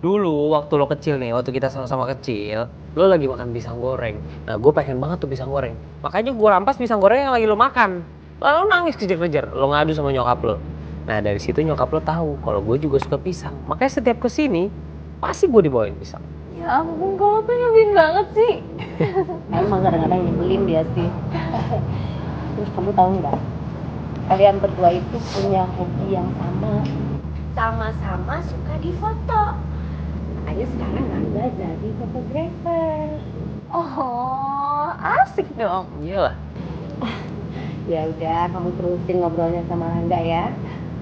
Dulu waktu lo kecil nih, waktu kita sama-sama kecil, lo lagi makan pisang goreng. Nah, gue pengen banget tuh pisang goreng. Makanya gue rampas pisang goreng yang lagi lo makan. Lalu nangis kejar-kejar, lo ngadu sama nyokap lo. Nah, dari situ nyokap lo tahu kalau gue juga suka pisang. Makanya setiap kesini, pasti gue dibawain pisang. Ya ampun, kamu tuh nyebelin banget sih. emang kadang-kadang nyebelin dia sih. Terus kamu tahu nggak? Kalian berdua itu punya hobi yang sama. sama-sama suka difoto. Makanya sekarang Rangga jadi fotografer. Oh, asik dong. Iyalah. Ya udah, kamu terusin ngobrolnya sama Rangga ya.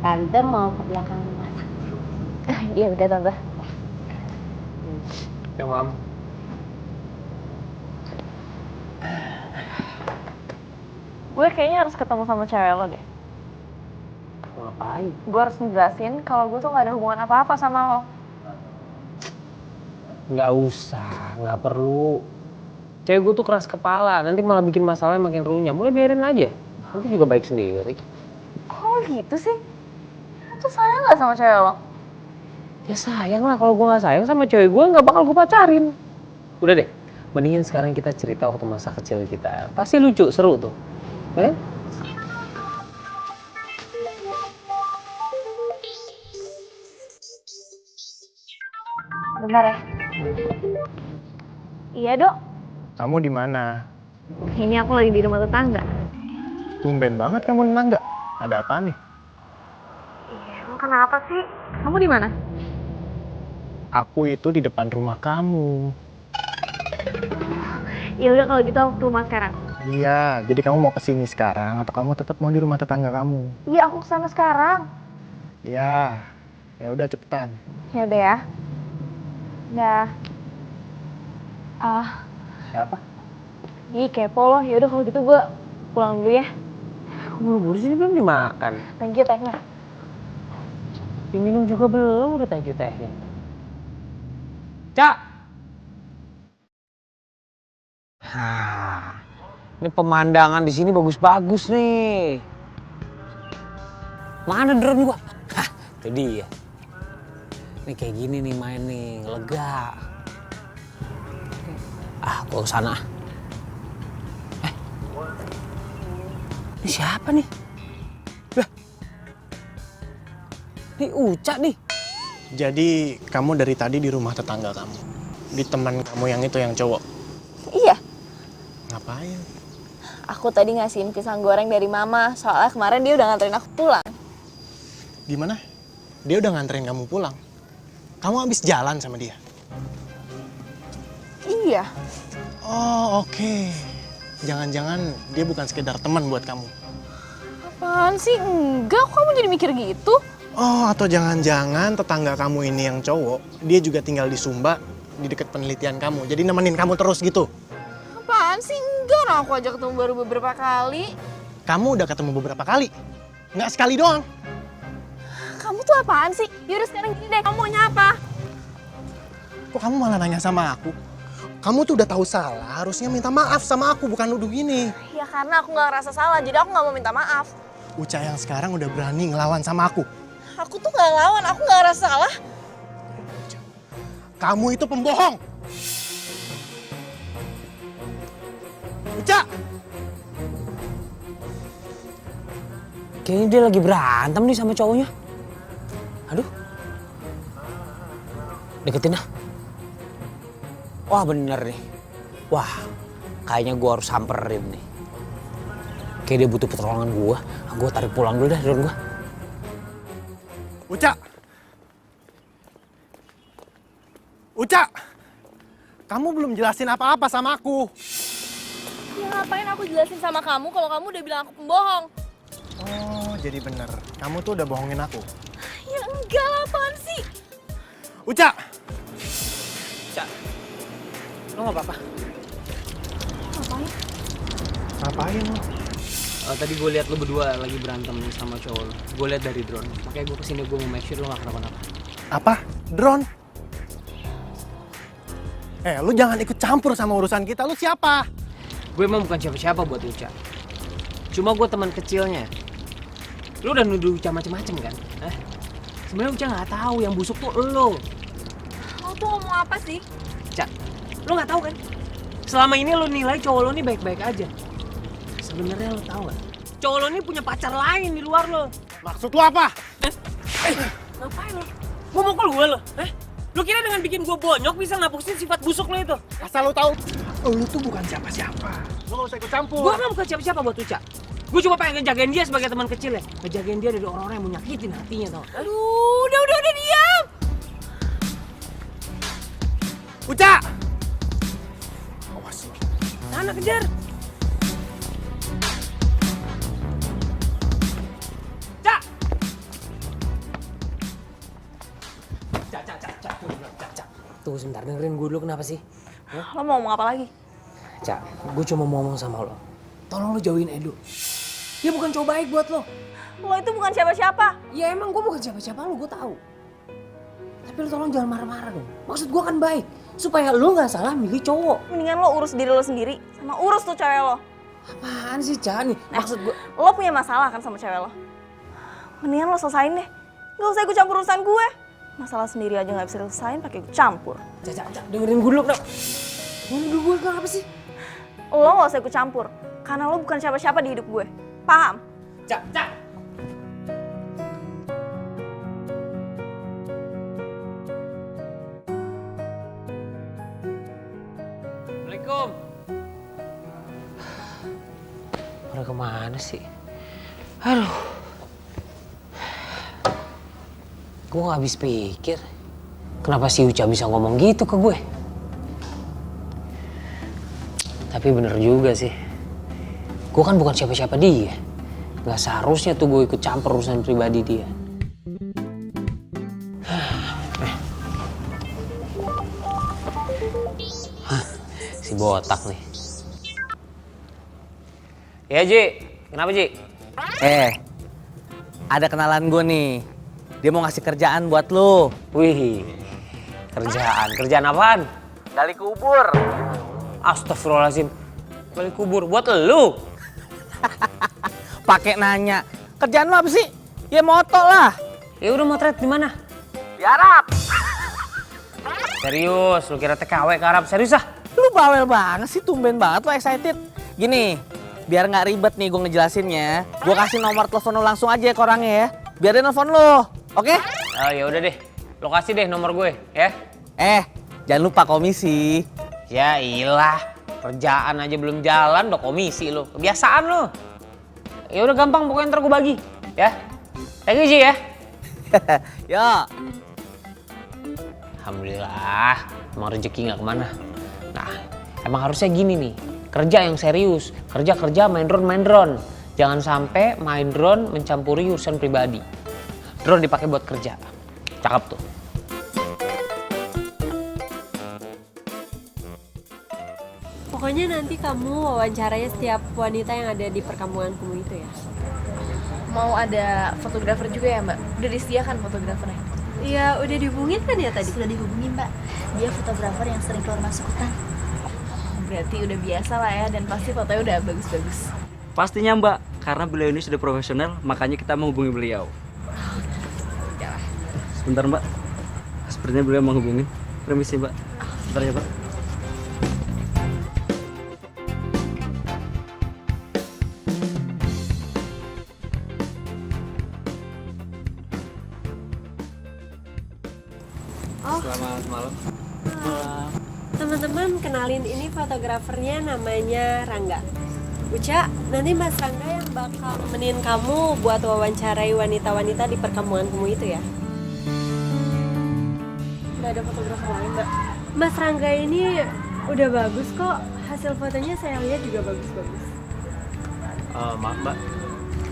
Tante mau ke belakang rumah. Iya udah tante. Ya, Mam. Gue kayaknya harus ketemu sama cewek lo deh. Ngapain? Gue harus ngejelasin kalau gue tuh gak ada hubungan apa-apa sama lo. Nggak usah, nggak perlu. Cewek gue tuh keras kepala, nanti malah bikin masalahnya makin runyam. Mulai biarin aja, nanti juga baik sendiri. Kok gitu sih? Tuh sayang gak sama cewek lo? Ya sayang lah, kalau gue nggak sayang sama cewek gue nggak bakal gue pacarin. Udah deh, mendingan sekarang kita cerita waktu masa kecil kita. Pasti lucu, seru tuh. Eh? Bentar ya. Iya dok, Kamu di mana? ini aku lagi di rumah tetangga. Tumben banget kamu nangga. Ada apa nih? Emang kenapa sih? Kamu di mana? Aku itu di depan rumah kamu. Ya udah kalau gitu aku ke rumah sekarang. Iya, jadi kamu mau kesini sekarang atau kamu tetap mau di rumah tetangga kamu? Iya aku kesana sekarang. Iya, ya udah cepetan. Ya udah ya. Dah. Siapa? Ih kepo loh. Ya udah kalau gitu gue pulang dulu ya. Buru-buru sini belum dimakan. Thank you tehnya. Diminum juga belum, udah thank you tehnya. Cak! Ini pemandangan di sini bagus-bagus nih. Mana drone gua? Hah, itu dia. Nih kayak gini nih main nih, lega. Gua kesana. Ini siapa nih? Lah. Ini Uca nih. Jadi kamu dari tadi di rumah tetangga kamu, di teman kamu yang itu yang cowok. Iya. Ngapain? Aku tadi ngasihin pisang goreng dari mama. Soalnya kemarin dia udah nganterin aku pulang. Gimana? Dia udah nganterin kamu pulang. Kamu habis jalan sama dia? Iya. Oh oke. Jangan-jangan dia bukan sekedar teman buat kamu. Apaan sih? Enggak, kok kamu jadi mikir gitu? Oh atau jangan-jangan tetangga kamu ini yang cowok, dia juga tinggal di Sumba, di dekat penelitian kamu. Jadi nemenin kamu terus gitu. Apaan sih? Enggak, orang aku aja ketemu baru beberapa kali. Kamu udah ketemu beberapa kali. Nggak sekali doang. Kamu tuh apaan sih? Yaudah sekarang gini deh, kamu maunya apa? Kok kamu malah nanya sama aku? Kamu tuh udah tahu salah, harusnya minta maaf sama aku, bukan nuduh gini. Ya karena aku gak ngerasa salah, jadi aku gak mau minta maaf. Uca yang sekarang udah berani ngelawan sama aku. Aku tuh gak ngelawan, aku gak ngerasa salah. Kamu itu pembohong. Uca! Kayaknya dia lagi berantem nih sama cowoknya. Aduh. Deketin dah. Wah bener nih. Wah, kayaknya gua harus samperin nih. Kayak dia butuh pertolongan gua. Gua tarik pulang dulu dah drone gua. Uca! Uca! Kamu belum jelasin apa-apa sama aku. Ya ngapain aku jelasin sama kamu kalau kamu udah bilang aku pembohong? Oh, jadi bener. Kamu tuh udah bohongin aku. Ya enggak lah, apaan sih? Uca! Cak, lo gak apa-apa? Ngapain? Ngapain lo? Tadi gue lihat lo berdua lagi berantem sama cowok lo. Gue lihat dari drone. Makanya gue kesini gue mau make sure lo gak kenapa-napa. Apa? Drone? Lu jangan ikut campur sama urusan kita. Lu siapa? Gue emang bukan siapa-siapa buat Uca. Cuma gue teman kecilnya. Lo udah nuduh Uca macem-macem kan? Sebenarnya Uca nggak tahu yang busuk tuh lo. Lo tuh ngomong apa sih? Cak, lo nggak tahu kan? Selama ini lo nilai cowok lo ini baik-baik aja. Sebenarnya lo tahu nggak? Cowok lo ini punya pacar lain di luar lo. Maksud lu apa? Ngapain lo? Mau mukul gue lo? Lo kira dengan bikin gue bonyok bisa ngapusin sifat busuk lo itu? Asal lu tahu, lu tuh bukan siapa-siapa. Lu nggak usah ikut campur. Gue kan bukan siapa-siapa buat Uca. Gue cuma pengen ngejagain dia sebagai teman kecil ya. Ngejagain dia dari orang-orang yang mau nyakitin hatinya tau. Aduh, udah diam. Uca! Sana kejar. Cak! Cak. Tunggu sebentar, dengerin gue dulu kenapa sih? Lo mau ngomong apa lagi? Cak, gue cuma mau ngomong sama lo. Tolong lo jauhin Edo. Dia bukan cowok baik buat lo. Lo itu bukan siapa-siapa. Ya emang gue bukan siapa-siapa lo, gue tahu. Tapi lo tolong jangan marah-marah dong. Maksud gue kan baik. Supaya lo gak salah milih cowok. Mendingan lo urus diri lo sendiri, sama urus tuh cewek lo. Apaan sih, Cak? Nih, maksud gue... Lo punya masalah kan sama cewek lo? Mendingan lo selesain deh. Gak usah ikut campur urusan gue. Masalah sendiri aja gak bisa diselesain pakai ikut campur. Cak, dengerin gue dulu, kenapa? Dengerin dulu gue, kenapa sih? Lo gak usah ikut campur, karena lo bukan siapa-siapa di hidup gue. Paham? Cak. Assalamualaikum. Udah kemana sih? Aduh. Gue gak habis pikir. Kenapa si Uca bisa ngomong gitu ke gue? Tapi bener juga sih. Gue kan bukan siapa-siapa dia. Gak seharusnya tuh gue ikut campur urusan pribadi dia. Si botak nih. Ya Ji, kenapa Ji? Ada kenalan gue nih. Dia mau ngasih kerjaan buat lo. Wih, kerjaan apaan? Gali kubur. Astagfirullahaladzim, balik kubur buat elu. Pakai nanya. Kerjaan lo apa sih? Ya moto lah. Ya udah motret di mana? Di Arab. Serius, lu kira TKW ke Arab? Serius ah? Lu bawel banget sih, tumben banget lo excited. Gini, biar nggak ribet nih gue ngejelasinnya. Gue kasih nomor telepon lo langsung aja ke orangnya ya. Biar dia nelfon lo, oke? Oh ya udah deh, lo kasih deh nomor gue ya. Jangan lupa komisi. Ya iyalah, kerjaan aja belum jalan udah komisi lo. Kebiasaan lo. Ya udah gampang, pokoknya ntar gue bagi ya. Thank you Ji ya. Yo. Alhamdulillah, emang rezeki nggak kemana. Nah, emang harusnya gini nih, kerja yang serius, kerja main drone. Jangan sampai main drone mencampuri urusan pribadi. Drone dipakai buat kerja, cakep tuh. Pokoknya nanti kamu wawancaranya setiap wanita yang ada di perkampungan kamu itu ya. Mau ada fotografer juga ya mbak? Udah disediakan fotografernya? Iya, udah dihubungin kan ya tadi? Sudah dihubungi mbak, dia fotografer yang sering keluar masuk hutan. Berarti udah biasa lah ya, dan pasti fotonya udah bagus-bagus. Pastinya mbak, karena beliau ini sudah profesional, makanya kita menghubungi beliau. Sebentar mbak, sepertinya beliau menghubungi. Permisi mbak, sebentar ya mbak. Selamat malam. Teman-teman kenalin, ini fotografernya namanya Rangga. Uca, nanti Mas Rangga yang bakal nemenin kamu buat wawancarai wanita-wanita di perkampungan kamu itu ya. Udah ada fotografer lain mbak? Mas Rangga ini udah bagus kok, hasil fotonya saya lihat juga bagus-bagus. Maaf mbak,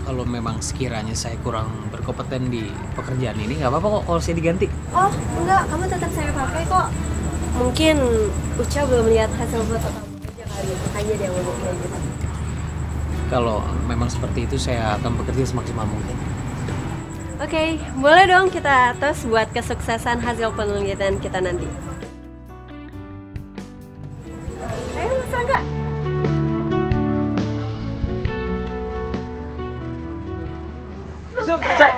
kalau memang sekiranya saya kurang berkompeten di pekerjaan ini, nggak apa-apa kok kalau saya diganti. Oh enggak, kamu tetap saya pakai kok. Mungkin Uca belum lihat hasil foto kamu aja kali, makanya dia ngomong kayak gitu. Kalau memang seperti itu, saya akan bekerja semaksimal mungkin. Oke, boleh dong kita tos buat kesuksesan hasil penelitian kita nanti. Ayo Mas Rangga. Sukses.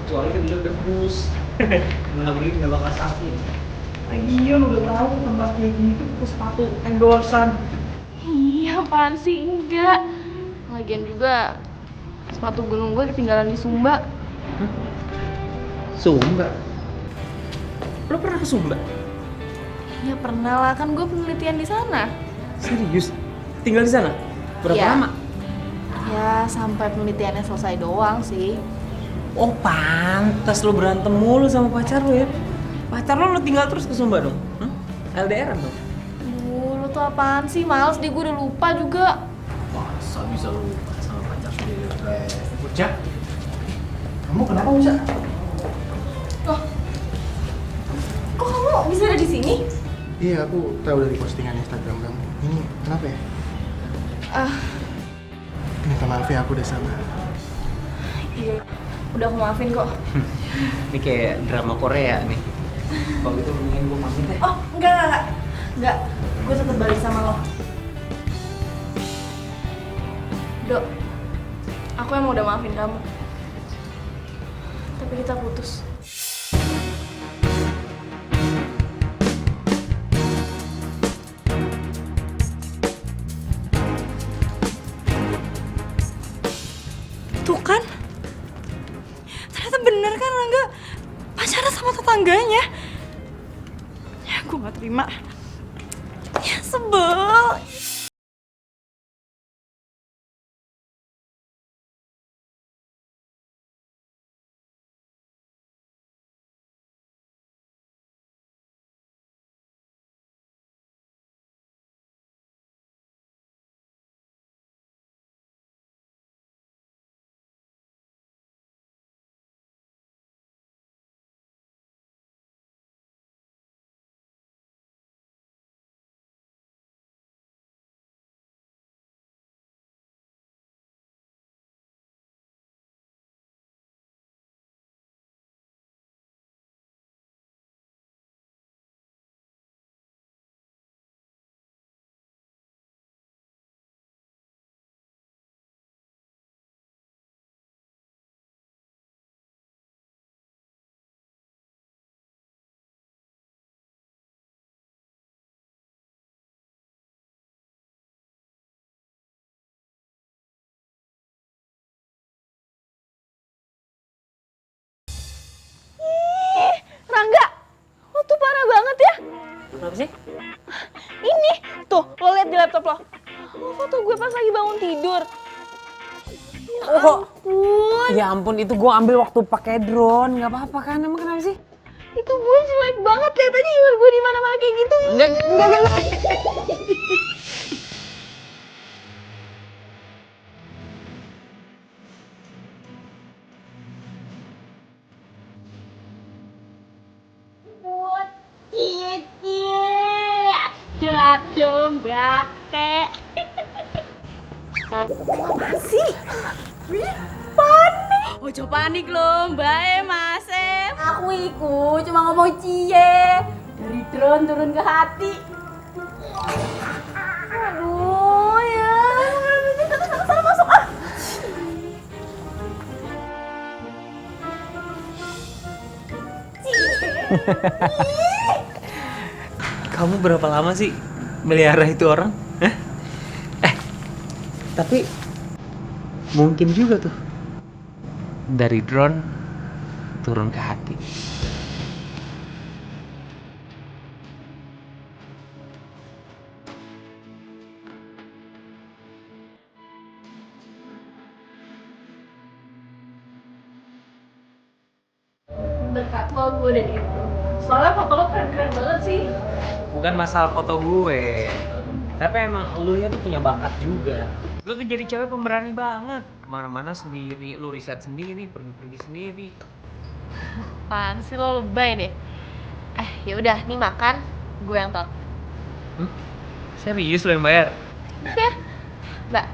Kecuali kan udah debus. Nggak beli nggak bakal sakit. Lagian udah tahu tempat kayak gitu pakai sepatu endorsan. Iya, apaan sih? Enggak. Lagian juga sepatu gunung gue ketinggalan di Sumba. Sumba. Lo pernah ke Sumba? Ya pernah lah, kan gue penelitian di sana. Serius? Tinggal di sana? Berapa Iya. lama? Ya sampai penelitiannya selesai doang sih. Oh pantas lo berantem mulu sama pacar lo ya. Pacar lo tinggal terus ke Sumba dong? LDR dong? Duh, lu tuh apaan sih? Males deh, gue udah lupa juga. Masa bisa lupa sama pacar sendiri? Uca, kamu kenapa Uca? Loh, kok kamu bisa ada di sini? Iya, aku tahu dari postingan Instagram kamu. Ini kenapa ya? Minta maaf ya, aku udah salah. Iya, udah aku maafin kok. Ini kayak drama Korea nih. Kalau gitu mendingan gue maafin deh. Oh, enggak. Gue tetap balik sama lo. Dok, aku emang udah maafin kamu. Tapi kita putus. Tuh kan? Ternyata bener kan Rangga pacaran sama tetangganya. Ya gue gak terima. Ya sebel. Rangga, lo tuh parah banget ya. Kenapa sih? Ini, tuh, lo liat di laptop lo. Lo foto gue pas lagi bangun tidur. Ya ampun. Ya ampun, itu gue ambil waktu pakai drone. Gak apa-apa kan? Emang kenapa sih? Itu gue jelek banget ya, tadi gue di mana-mana kayak gitu. Enggak. Ojo panik lo, Mbak Mas Em. Aku iku cuma ngomong cie. Dari drone turun ke hati. Aduh ya. Sana masuk ah. Kamu berapa lama sih melihara itu orang? Hah? Tapi mungkin juga tuh dari drone turun ke hati. Dekat lo gue dan itu. Soalnya foto lo keren-keren banget sih. Bukan masalah foto gue, tapi emang lu ya tuh punya bakat juga. Lu tuh jadi cewek pemberani banget. Kemana-mana sendiri, lu riset sendiri, pergi-pergi sendiri. Apaan sih lo lebay deh. Ya udah, nih makan, gue yang tok. Serius lu yang bayar? Ya, Mbak.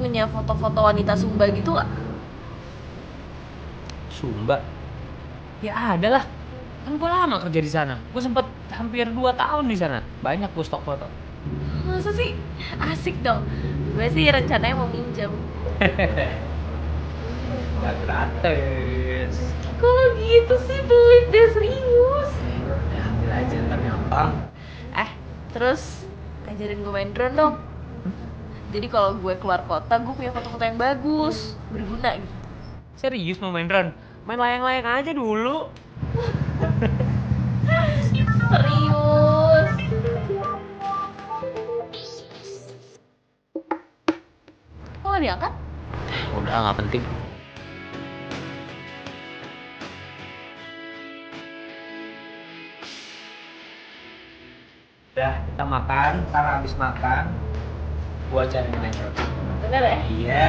punya foto-foto wanita Sumba gitu gak? Sumba? Ya ada lah. Kan gue lama kerja di sana. Gue sempet hampir 2 tahun di sana. Banyak gue stok foto. Masa sih? Asik dong. Gue sih rencananya mau minjem. Gak gratis. Kalau gitu sih pelit deh, serius. Ya ambil aja, ntar gampang. Terus ajarin gue main drone dong. Jadi kalau gue keluar kota, gue punya foto-foto yang bagus, berguna gitu. Serius mau main drone? Main layang-layang aja dulu. Serius. Kok gak diangkat? Udah, gak penting. Udah, kita makan. Ntar habis makan, gua cari main drone. Bener ya? Iya.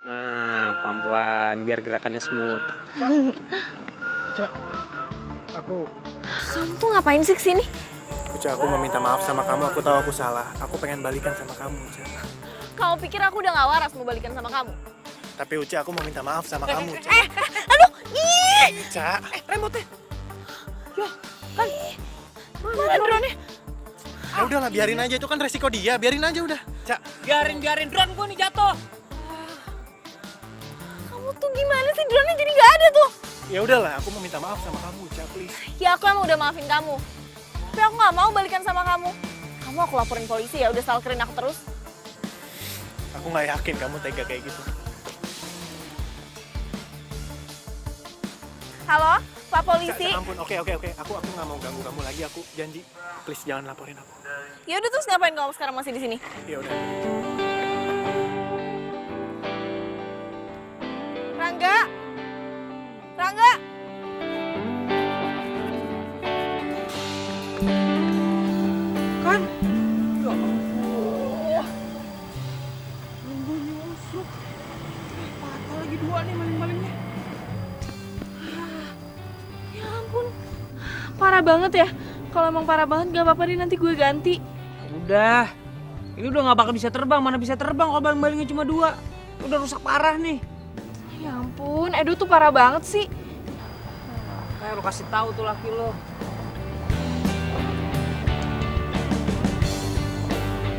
Nah, pelan-pelan biar gerakannya smooth. Cak, aku Kamu tuh ngapain sih kesini? Uca, aku mau minta maaf sama kamu. Aku tahu aku salah. Aku pengen balikan sama kamu, Uca. Kamu pikir aku udah gak waras mau balikan sama kamu? Tapi Uca, aku mau minta maaf sama kamu, Uca. Aduh, ih! Uca. Remote-nya. Ya, kan. Mana drone-nya? Ya udahlah, biarin aja, itu kan resiko dia. Biarin aja udah. Cak. Biarin drone gua nih jatuh. Kamu tuh gimana sih, drone-nya jadi gak ada tuh? Ya udahlah, aku mau minta maaf sama kamu, Uca, please. Ya aku emang udah maafin kamu. Tapi aku gak mau balikan sama kamu. Kamu aku laporin polisi ya, udah stalkerin aku terus. Aku nggak yakin kamu tega kayak gitu. Halo, Pak Cak, Polisi. ampun, oke. Aku nggak mau ganggu kamu lagi. Aku janji, please jangan laporin aku. Ya udah terus ngapain kamu sekarang masih di sini? Ya udah. Rangga. Rangga. Kan? Ya Allah. Nunggu nyusuk. Patah lagi 2 nih maling-malingnya. Ya ampun. Parah banget ya. Kalau emang parah banget gak apa-apa deh, nanti gue ganti. Udah. Ini udah gak bakal bisa terbang. Mana bisa terbang kalau baling-balingnya cuma 2. Udah rusak parah nih. Ya ampun, Edo tuh parah banget sih. Kayak lu kasih tahu tuh laki lo.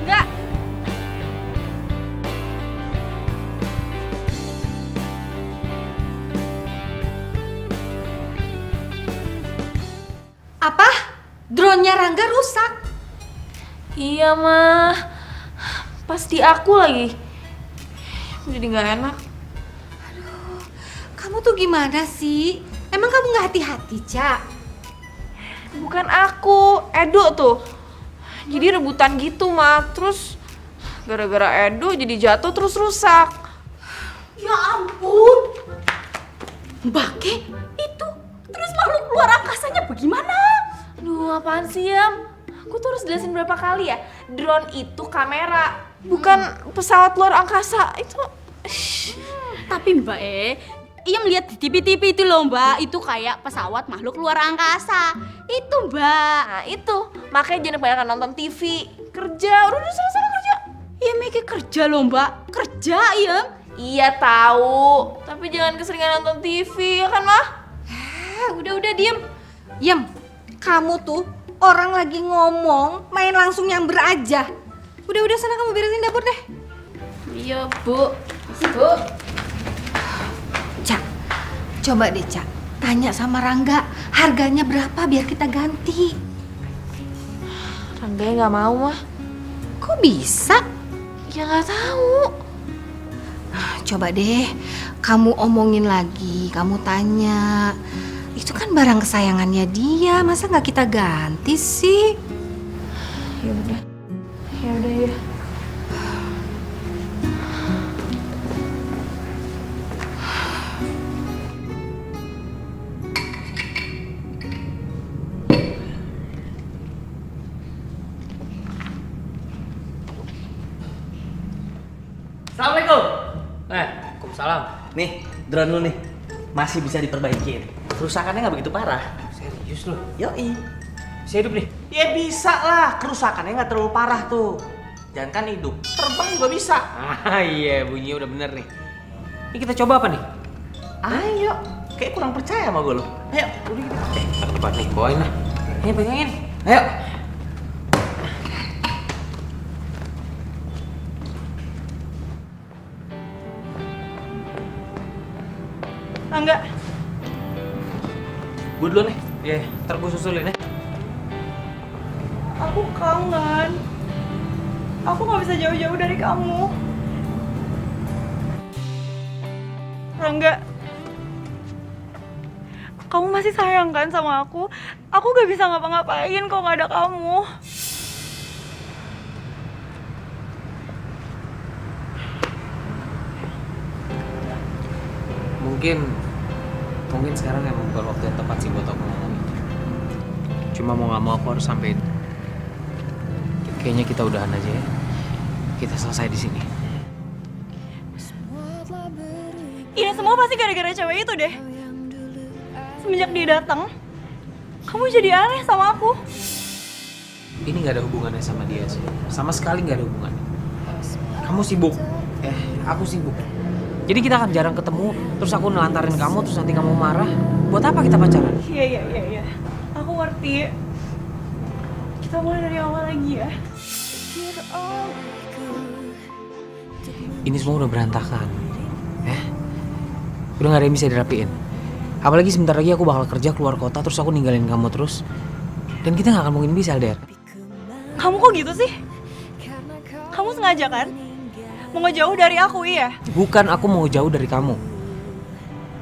Enggak. Apa? Drone-nya Rangga rusak? Iya mah. Pas di aku lagi. Jadi gak enak. Kamu tuh gimana sih? Emang kamu nggak hati-hati, Cak? Bukan aku, Edo tuh. Jadi rebutan gitu mah. Terus gara-gara Edo jadi jatuh terus rusak. Ya ampun. Mbak Ke, itu terus makhluk luar angkasanya bagaimana? Aduh, apaan sih, Yam? Aku tuh harus jelasin berapa kali ya. Drone itu kamera, bukan pesawat luar angkasa. Itu Tapi Mbak iya melihat di TV-TV itu loh Mbak, itu kayak pesawat makhluk luar angkasa. Itu Mbak. nah itu. Makanya jangan kebanyakan nonton TV. Kerja, udah sana kerja. Iya mikir kerja loh Mbak. Kerja iya. Iya tahu, tapi jangan keseringan nonton TV ya kan, Mah? Udah diem. Yem, kamu tuh orang lagi ngomong, main langsung nyamber aja. Udah sana kamu beresin dapur deh. Iya Bu. Bu. Cak, coba deh Cak, tanya sama Rangga, harganya berapa biar kita ganti. Rangga nggak mau, Mah. Kok bisa? Ya nggak tahu. Coba deh, kamu omongin lagi, kamu tanya. Itu kan barang kesayangannya dia, masa nggak kita ganti sih? Ya udah ya. Assalamualaikum. Waalaikumsalam. Nih, drone lu nih. Masih bisa diperbaikin. Kerusakannya nggak begitu parah. Serius lu? Yoi. Bisa hidup nih? Ya bisa lah, kerusakannya nggak terlalu parah tuh. Jangan kan hidup, terbang juga bisa. Ah iya, bunyinya udah bener nih. Ini kita coba apa nih? Ayo, kayak kurang percaya sama gue lo. Ayo, udah kita pakai. Ke depan nih, bawain lah. Ini pegangin. Ayo. Rangga, Gue dulu nih. Iya, ntar gue susulin ya. aku kangen. Aku nggak bisa jauh-jauh dari kamu. Rangga, kamu masih sayang kan sama aku? Aku gak bisa ngapa-ngapain kalau nggak ada kamu. Mungkin sekarang emang bukan waktu yang tepat sih buat aku ngomong. Cuma mau nggak mau aku harus sampein. Kayaknya kita udahan aja ya. Kita selesai di sini. Ini semua pasti gara-gara cewek itu deh. Semenjak dia datang, kamu jadi aneh sama aku. Ini nggak ada hubungannya sama dia sih. Sama sekali nggak ada hubungannya. Kamu sibuk. Aku sibuk. Jadi kita akan jarang ketemu. Terus aku nelantarin kamu. Terus nanti kamu marah. Buat apa kita pacaran? Iya. Aku ngerti. Kita mulai dari awal lagi ya. Ini semua udah berantakan. Udah gak ada yang bisa dirapiin. Apalagi sebentar lagi aku bakal kerja keluar kota. Terus aku ninggalin kamu terus. Dan kita gak akan mungkin bisa, Der. Kamu kok gitu sih? Kamu sengaja kan? Mau ngejauh dari aku, iya? Bukan aku mau jauh dari kamu.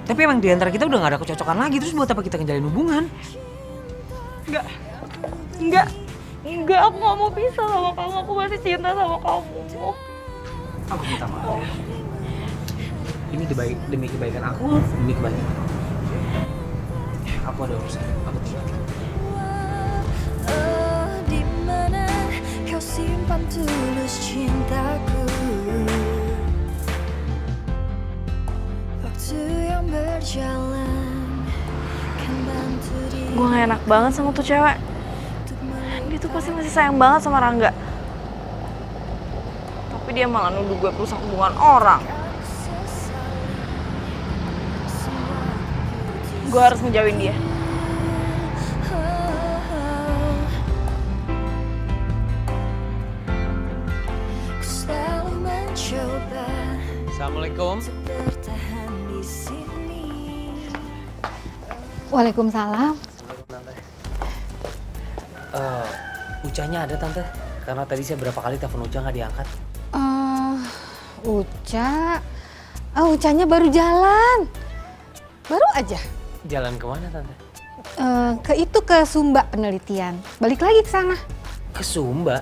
Tapi emang diantara kita udah gak ada kecocokan lagi. Terus buat apa kita ngejalin hubungan? Enggak, aku gak mau pisah sama kamu. Aku masih cinta sama kamu. Aku minta maaf. Ini demi kebaikan aku, demi kebaikan kamu. Aku ada urusan, aku tinggal. Di mana kau simpan tulus cintaku? Waktu yang berjalan kan bantu diri. Gue gak enak banget sama tuh cewek. Dia tuh pasti masih sayang banget sama Rangga. Tapi dia malah nuduh gue perusak hubungan orang. Gue harus ngejauhin dia. Ku selalu mencoba Assalamualaikum. bertahan di sini. Waalaikumsalam. Ucanya ada tante. Karena tadi saya berapa kali telepon Uca nggak diangkat. Ucanya baru jalan. Baru aja. Jalan kemana tante? Ke Sumba penelitian. Balik lagi ke sana. Ke Sumba?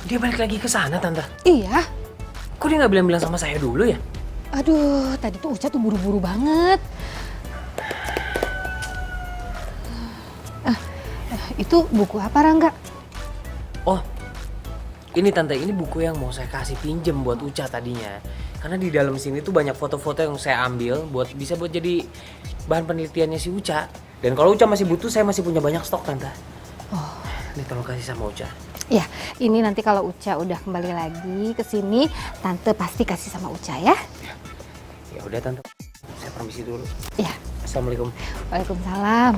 Dia balik lagi ke sana tante? Iya. Kok dia nggak bilang-bilang sama saya dulu ya? Aduh, tadi tuh Uca tuh buru-buru banget. Itu buku apa, Rangga? Oh, ini tante, ini buku yang mau saya kasih pinjem buat Uca tadinya. Karena di dalam sini tuh banyak foto-foto yang saya ambil bisa buat jadi bahan penelitiannya si Uca. Dan kalau Uca masih butuh, saya masih punya banyak stok tante. Oh, ini tolong kasih sama Uca. Ya, ini nanti kalau Uca udah kembali lagi ke sini, tante pasti kasih sama Uca ya. Ya udah tante, saya permisi dulu. Ya. Assalamualaikum. Waalaikumsalam.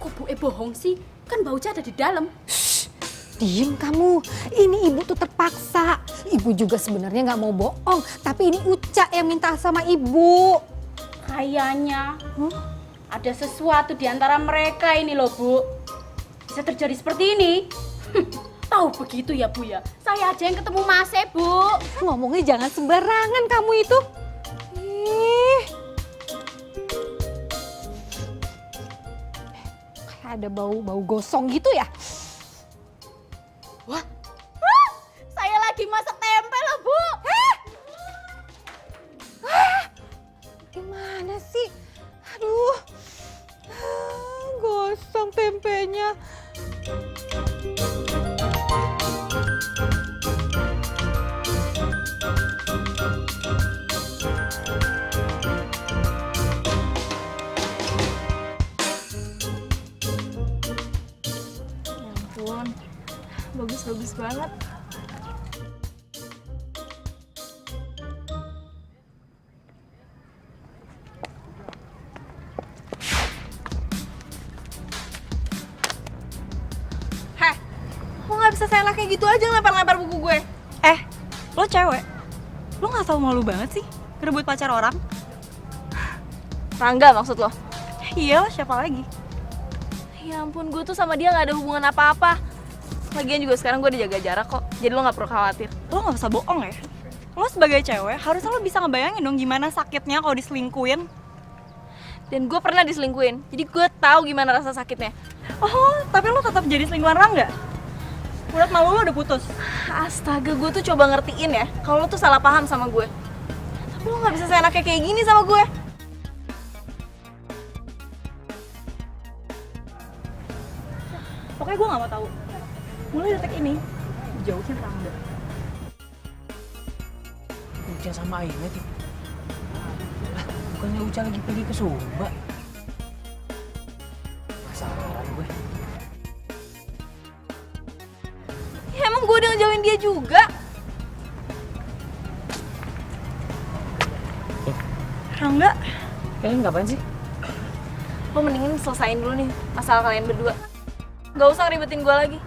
Kok Bu bohong sih? Kan Mbak Uca ada di dalam. Diem kamu, ini ibu tuh terpaksa. Ibu juga sebenarnya nggak mau bohong, tapi ini Uca yang minta sama ibu. Kayaknya ada sesuatu di antara mereka ini loh, Bu. Bisa terjadi seperti ini. Tahu begitu ya, Bu ya. Saya aja yang ketemu Mas Bu. Ngomongnya jangan sembarangan kamu itu. Ih. Kayak ada bau gosong gitu ya. Wah, saya lagi masak tempe loh, Bu. Gimana sih? Aduh, gosong tempenya. Ya ampun, bagus banget. Heh, lo gak bisa seenak kayak gitu aja ngelempar-lempar buku gue. Lo cewek, lo gak tau malu banget sih ngerebut pacar orang? Rangga maksud lo? Iya, siapa lagi? Ya ampun, gue tuh sama dia gak ada hubungan apa-apa. Lagian juga sekarang gue udah jaga jarak kok, jadi lo gak perlu khawatir. Lo gak usah bohong ya. Lo sebagai cewek, harusnya lo bisa ngebayangin dong gimana sakitnya kalau diselingkuin. Dan gue pernah diselingkuin, jadi gue tahu gimana rasa sakitnya. Oh, tapi lo tetap jadi selingkuhan Rangga? Urat malu lo udah putus? Astaga, gue tuh coba ngertiin ya kalau lo tuh salah paham sama gue. Tapi lo gak bisa seenaknya kayak gini sama gue. Pokoknya gue gak mau tahu. Mulai detik ini, jauhin Rangga. Uca sama Aina tuh. Lah, bukannya Uca lagi pergi ke Sumba? Penasaran gue. Ya emang gue udah ngejauhin dia juga. Rangga, Kalian ngapain sih? lo mendingin selesain dulu nih masalah kalian berdua. Gak usah ribetin gue lagi.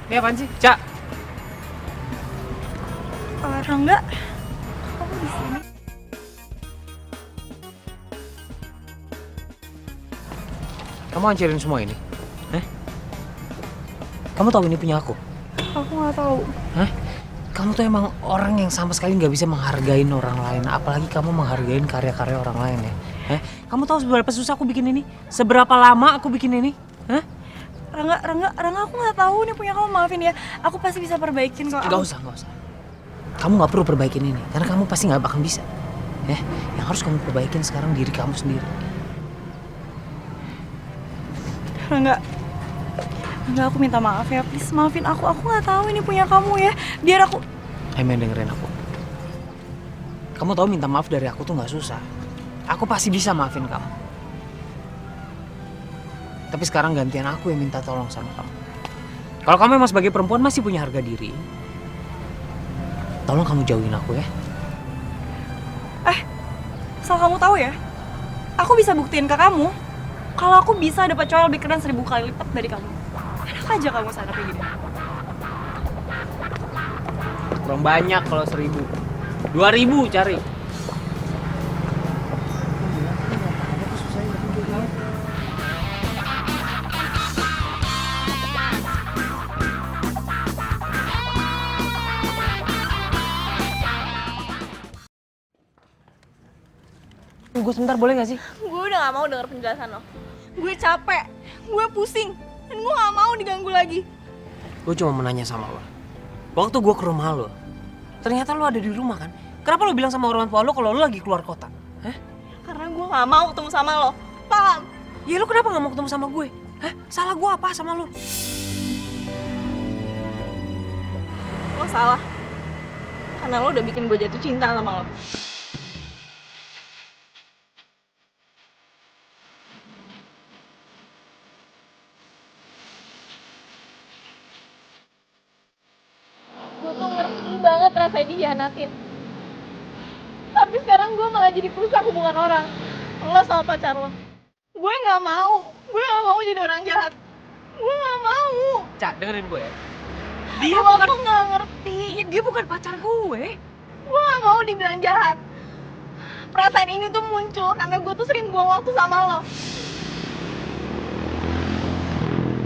Ini apaan sih? Cak! Rangga, kamu di sini? Kamu hancurin semua ini? Kamu tahu ini punya aku? Aku nggak tahu. Kamu tuh emang orang yang sama sekali nggak bisa menghargain orang lain. Apalagi kamu menghargain karya-karya orang lain ya. Kamu tahu seberapa susah aku bikin ini? Seberapa lama aku bikin ini? Rangga, aku nggak tahu nih punya kamu, maafin ya. Aku pasti bisa perbaikin kok. Nggak usah. Kamu nggak perlu perbaikin ini, karena kamu pasti nggak bakal bisa. Yang harus kamu perbaikin sekarang diri kamu sendiri. Rangga, aku minta maaf ya, please maafin aku. Aku nggak tahu ini punya kamu ya. Biar aku. Ayo dengerin aku. Kamu tahu minta maaf dari aku tuh nggak susah. Aku pasti bisa maafin kamu. Tapi sekarang gantian aku yang minta tolong sama kamu. Kalau kamu emang sebagai perempuan masih punya harga diri, tolong kamu jauhin aku ya. Asal kamu tahu ya, aku bisa buktiin ke kamu kalau aku bisa dapat cowok lebih keren 1000 kali lipat dari kamu. Enak aja kamu sana kayak gini. Kurang banyak kalau 1000. 2000 cari. Tunggu sebentar boleh gak sih? Gue udah gak mau denger penjelasan lo. Gue capek, gue pusing, dan gue gak mau diganggu lagi. Gue cuma menanya sama lo. Waktu gue ke rumah lo, ternyata lo ada di rumah kan? Kenapa lo bilang sama orang tua lo kalau lo lagi keluar kota? Karena gue gak mau ketemu sama lo, paham? Ya lo kenapa gak mau ketemu sama gue? Salah gue apa sama lo? Lo salah. Karena lo udah bikin gue jatuh cinta sama lo. Gue tuh ngerti banget rasanya dihianatin. Tapi sekarang gue malah jadi perusak hubungan orang. Lo sama pacar lo. Gue gak mau jadi orang jahat. Gue gak mau. Cak, dengerin gue ya. Dia bukan tuh gak ngerti. Dia bukan pacar gue. Gue gak mau dibilang jahat. perasaan ini tuh muncul karena gue tuh sering buang waktu sama lo.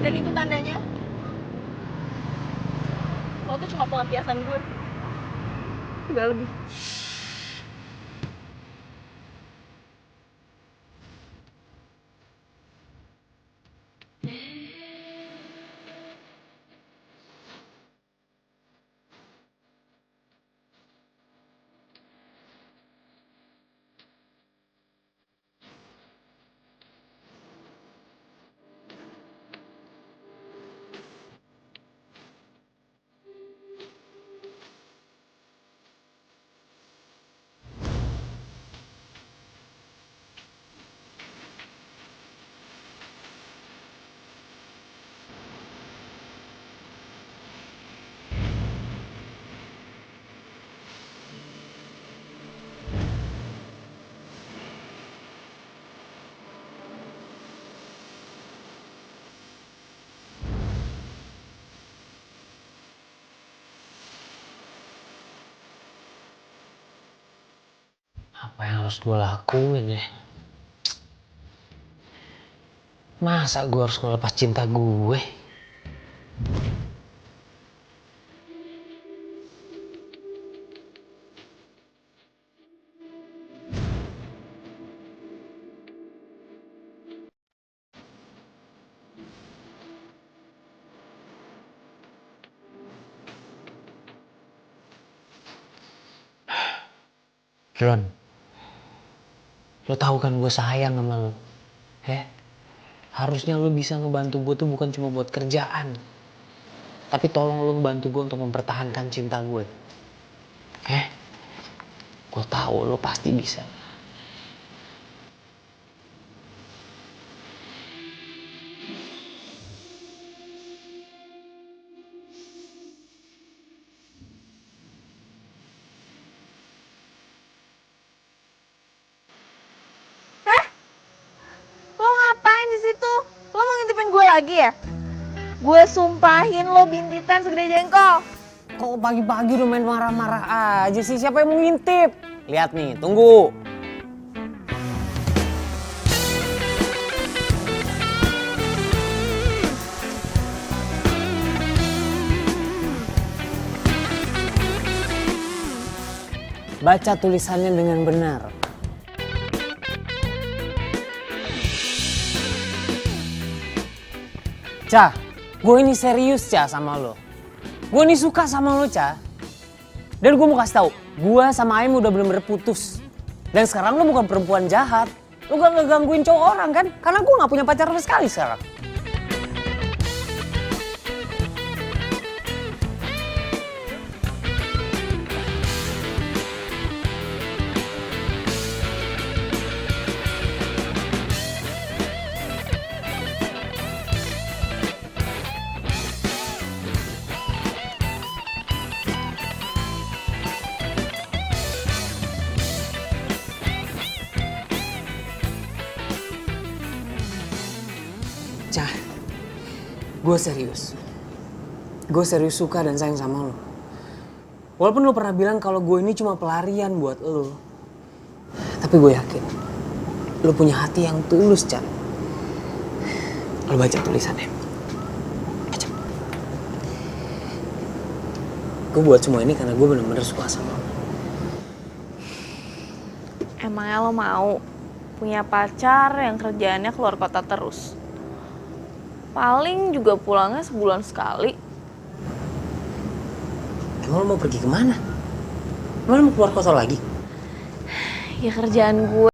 Dan itu tandanya lo tuh cuma pelampiasan gue. Gak lebih. Apa yang harus gue lakuin ya? Masa gue harus ngelepas cinta gue? Ron, lo tahu kan gue sayang sama lo, harusnya lo bisa ngebantu gue tuh bukan cuma buat kerjaan, tapi tolong lo bantu gue untuk mempertahankan cinta gue, gue tahu lo pasti bisa. Lo ngapain di situ? Lo mau ngintipin gue lagi ya? Gue sumpahin lo bintitan segede jengkol. Kok pagi-pagi udah main marah-marah aja sih? Siapa yang mau ngintip? Lihat nih, tunggu. Baca tulisannya dengan benar. Cah, gue ini serius Cah sama lo. Gue ini suka sama lo Cah. Dan gue mau kasih tahu, gue sama Aim udah bener-bener putus. Dan sekarang lo bukan perempuan jahat. Lo gak ngegangguin cowok orang kan? Karena gue gak punya pacar sama sekali sekarang. Cah, gue serius. Gue serius suka dan sayang sama lo. Walaupun lo pernah bilang kalau gue ini cuma pelarian buat lo. Tapi gue yakin, lo punya hati yang tulus, Cah. Lo baca tulisannya. Baca. Gue buat semua ini karena gue bener-bener suka sama lo. Emangnya lo mau punya pacar yang kerjaannya keluar kota terus? Paling juga pulangnya sebulan sekali. Emang lo mau pergi kemana? Emang lo mau keluar kota lagi? Ya kerjaan gue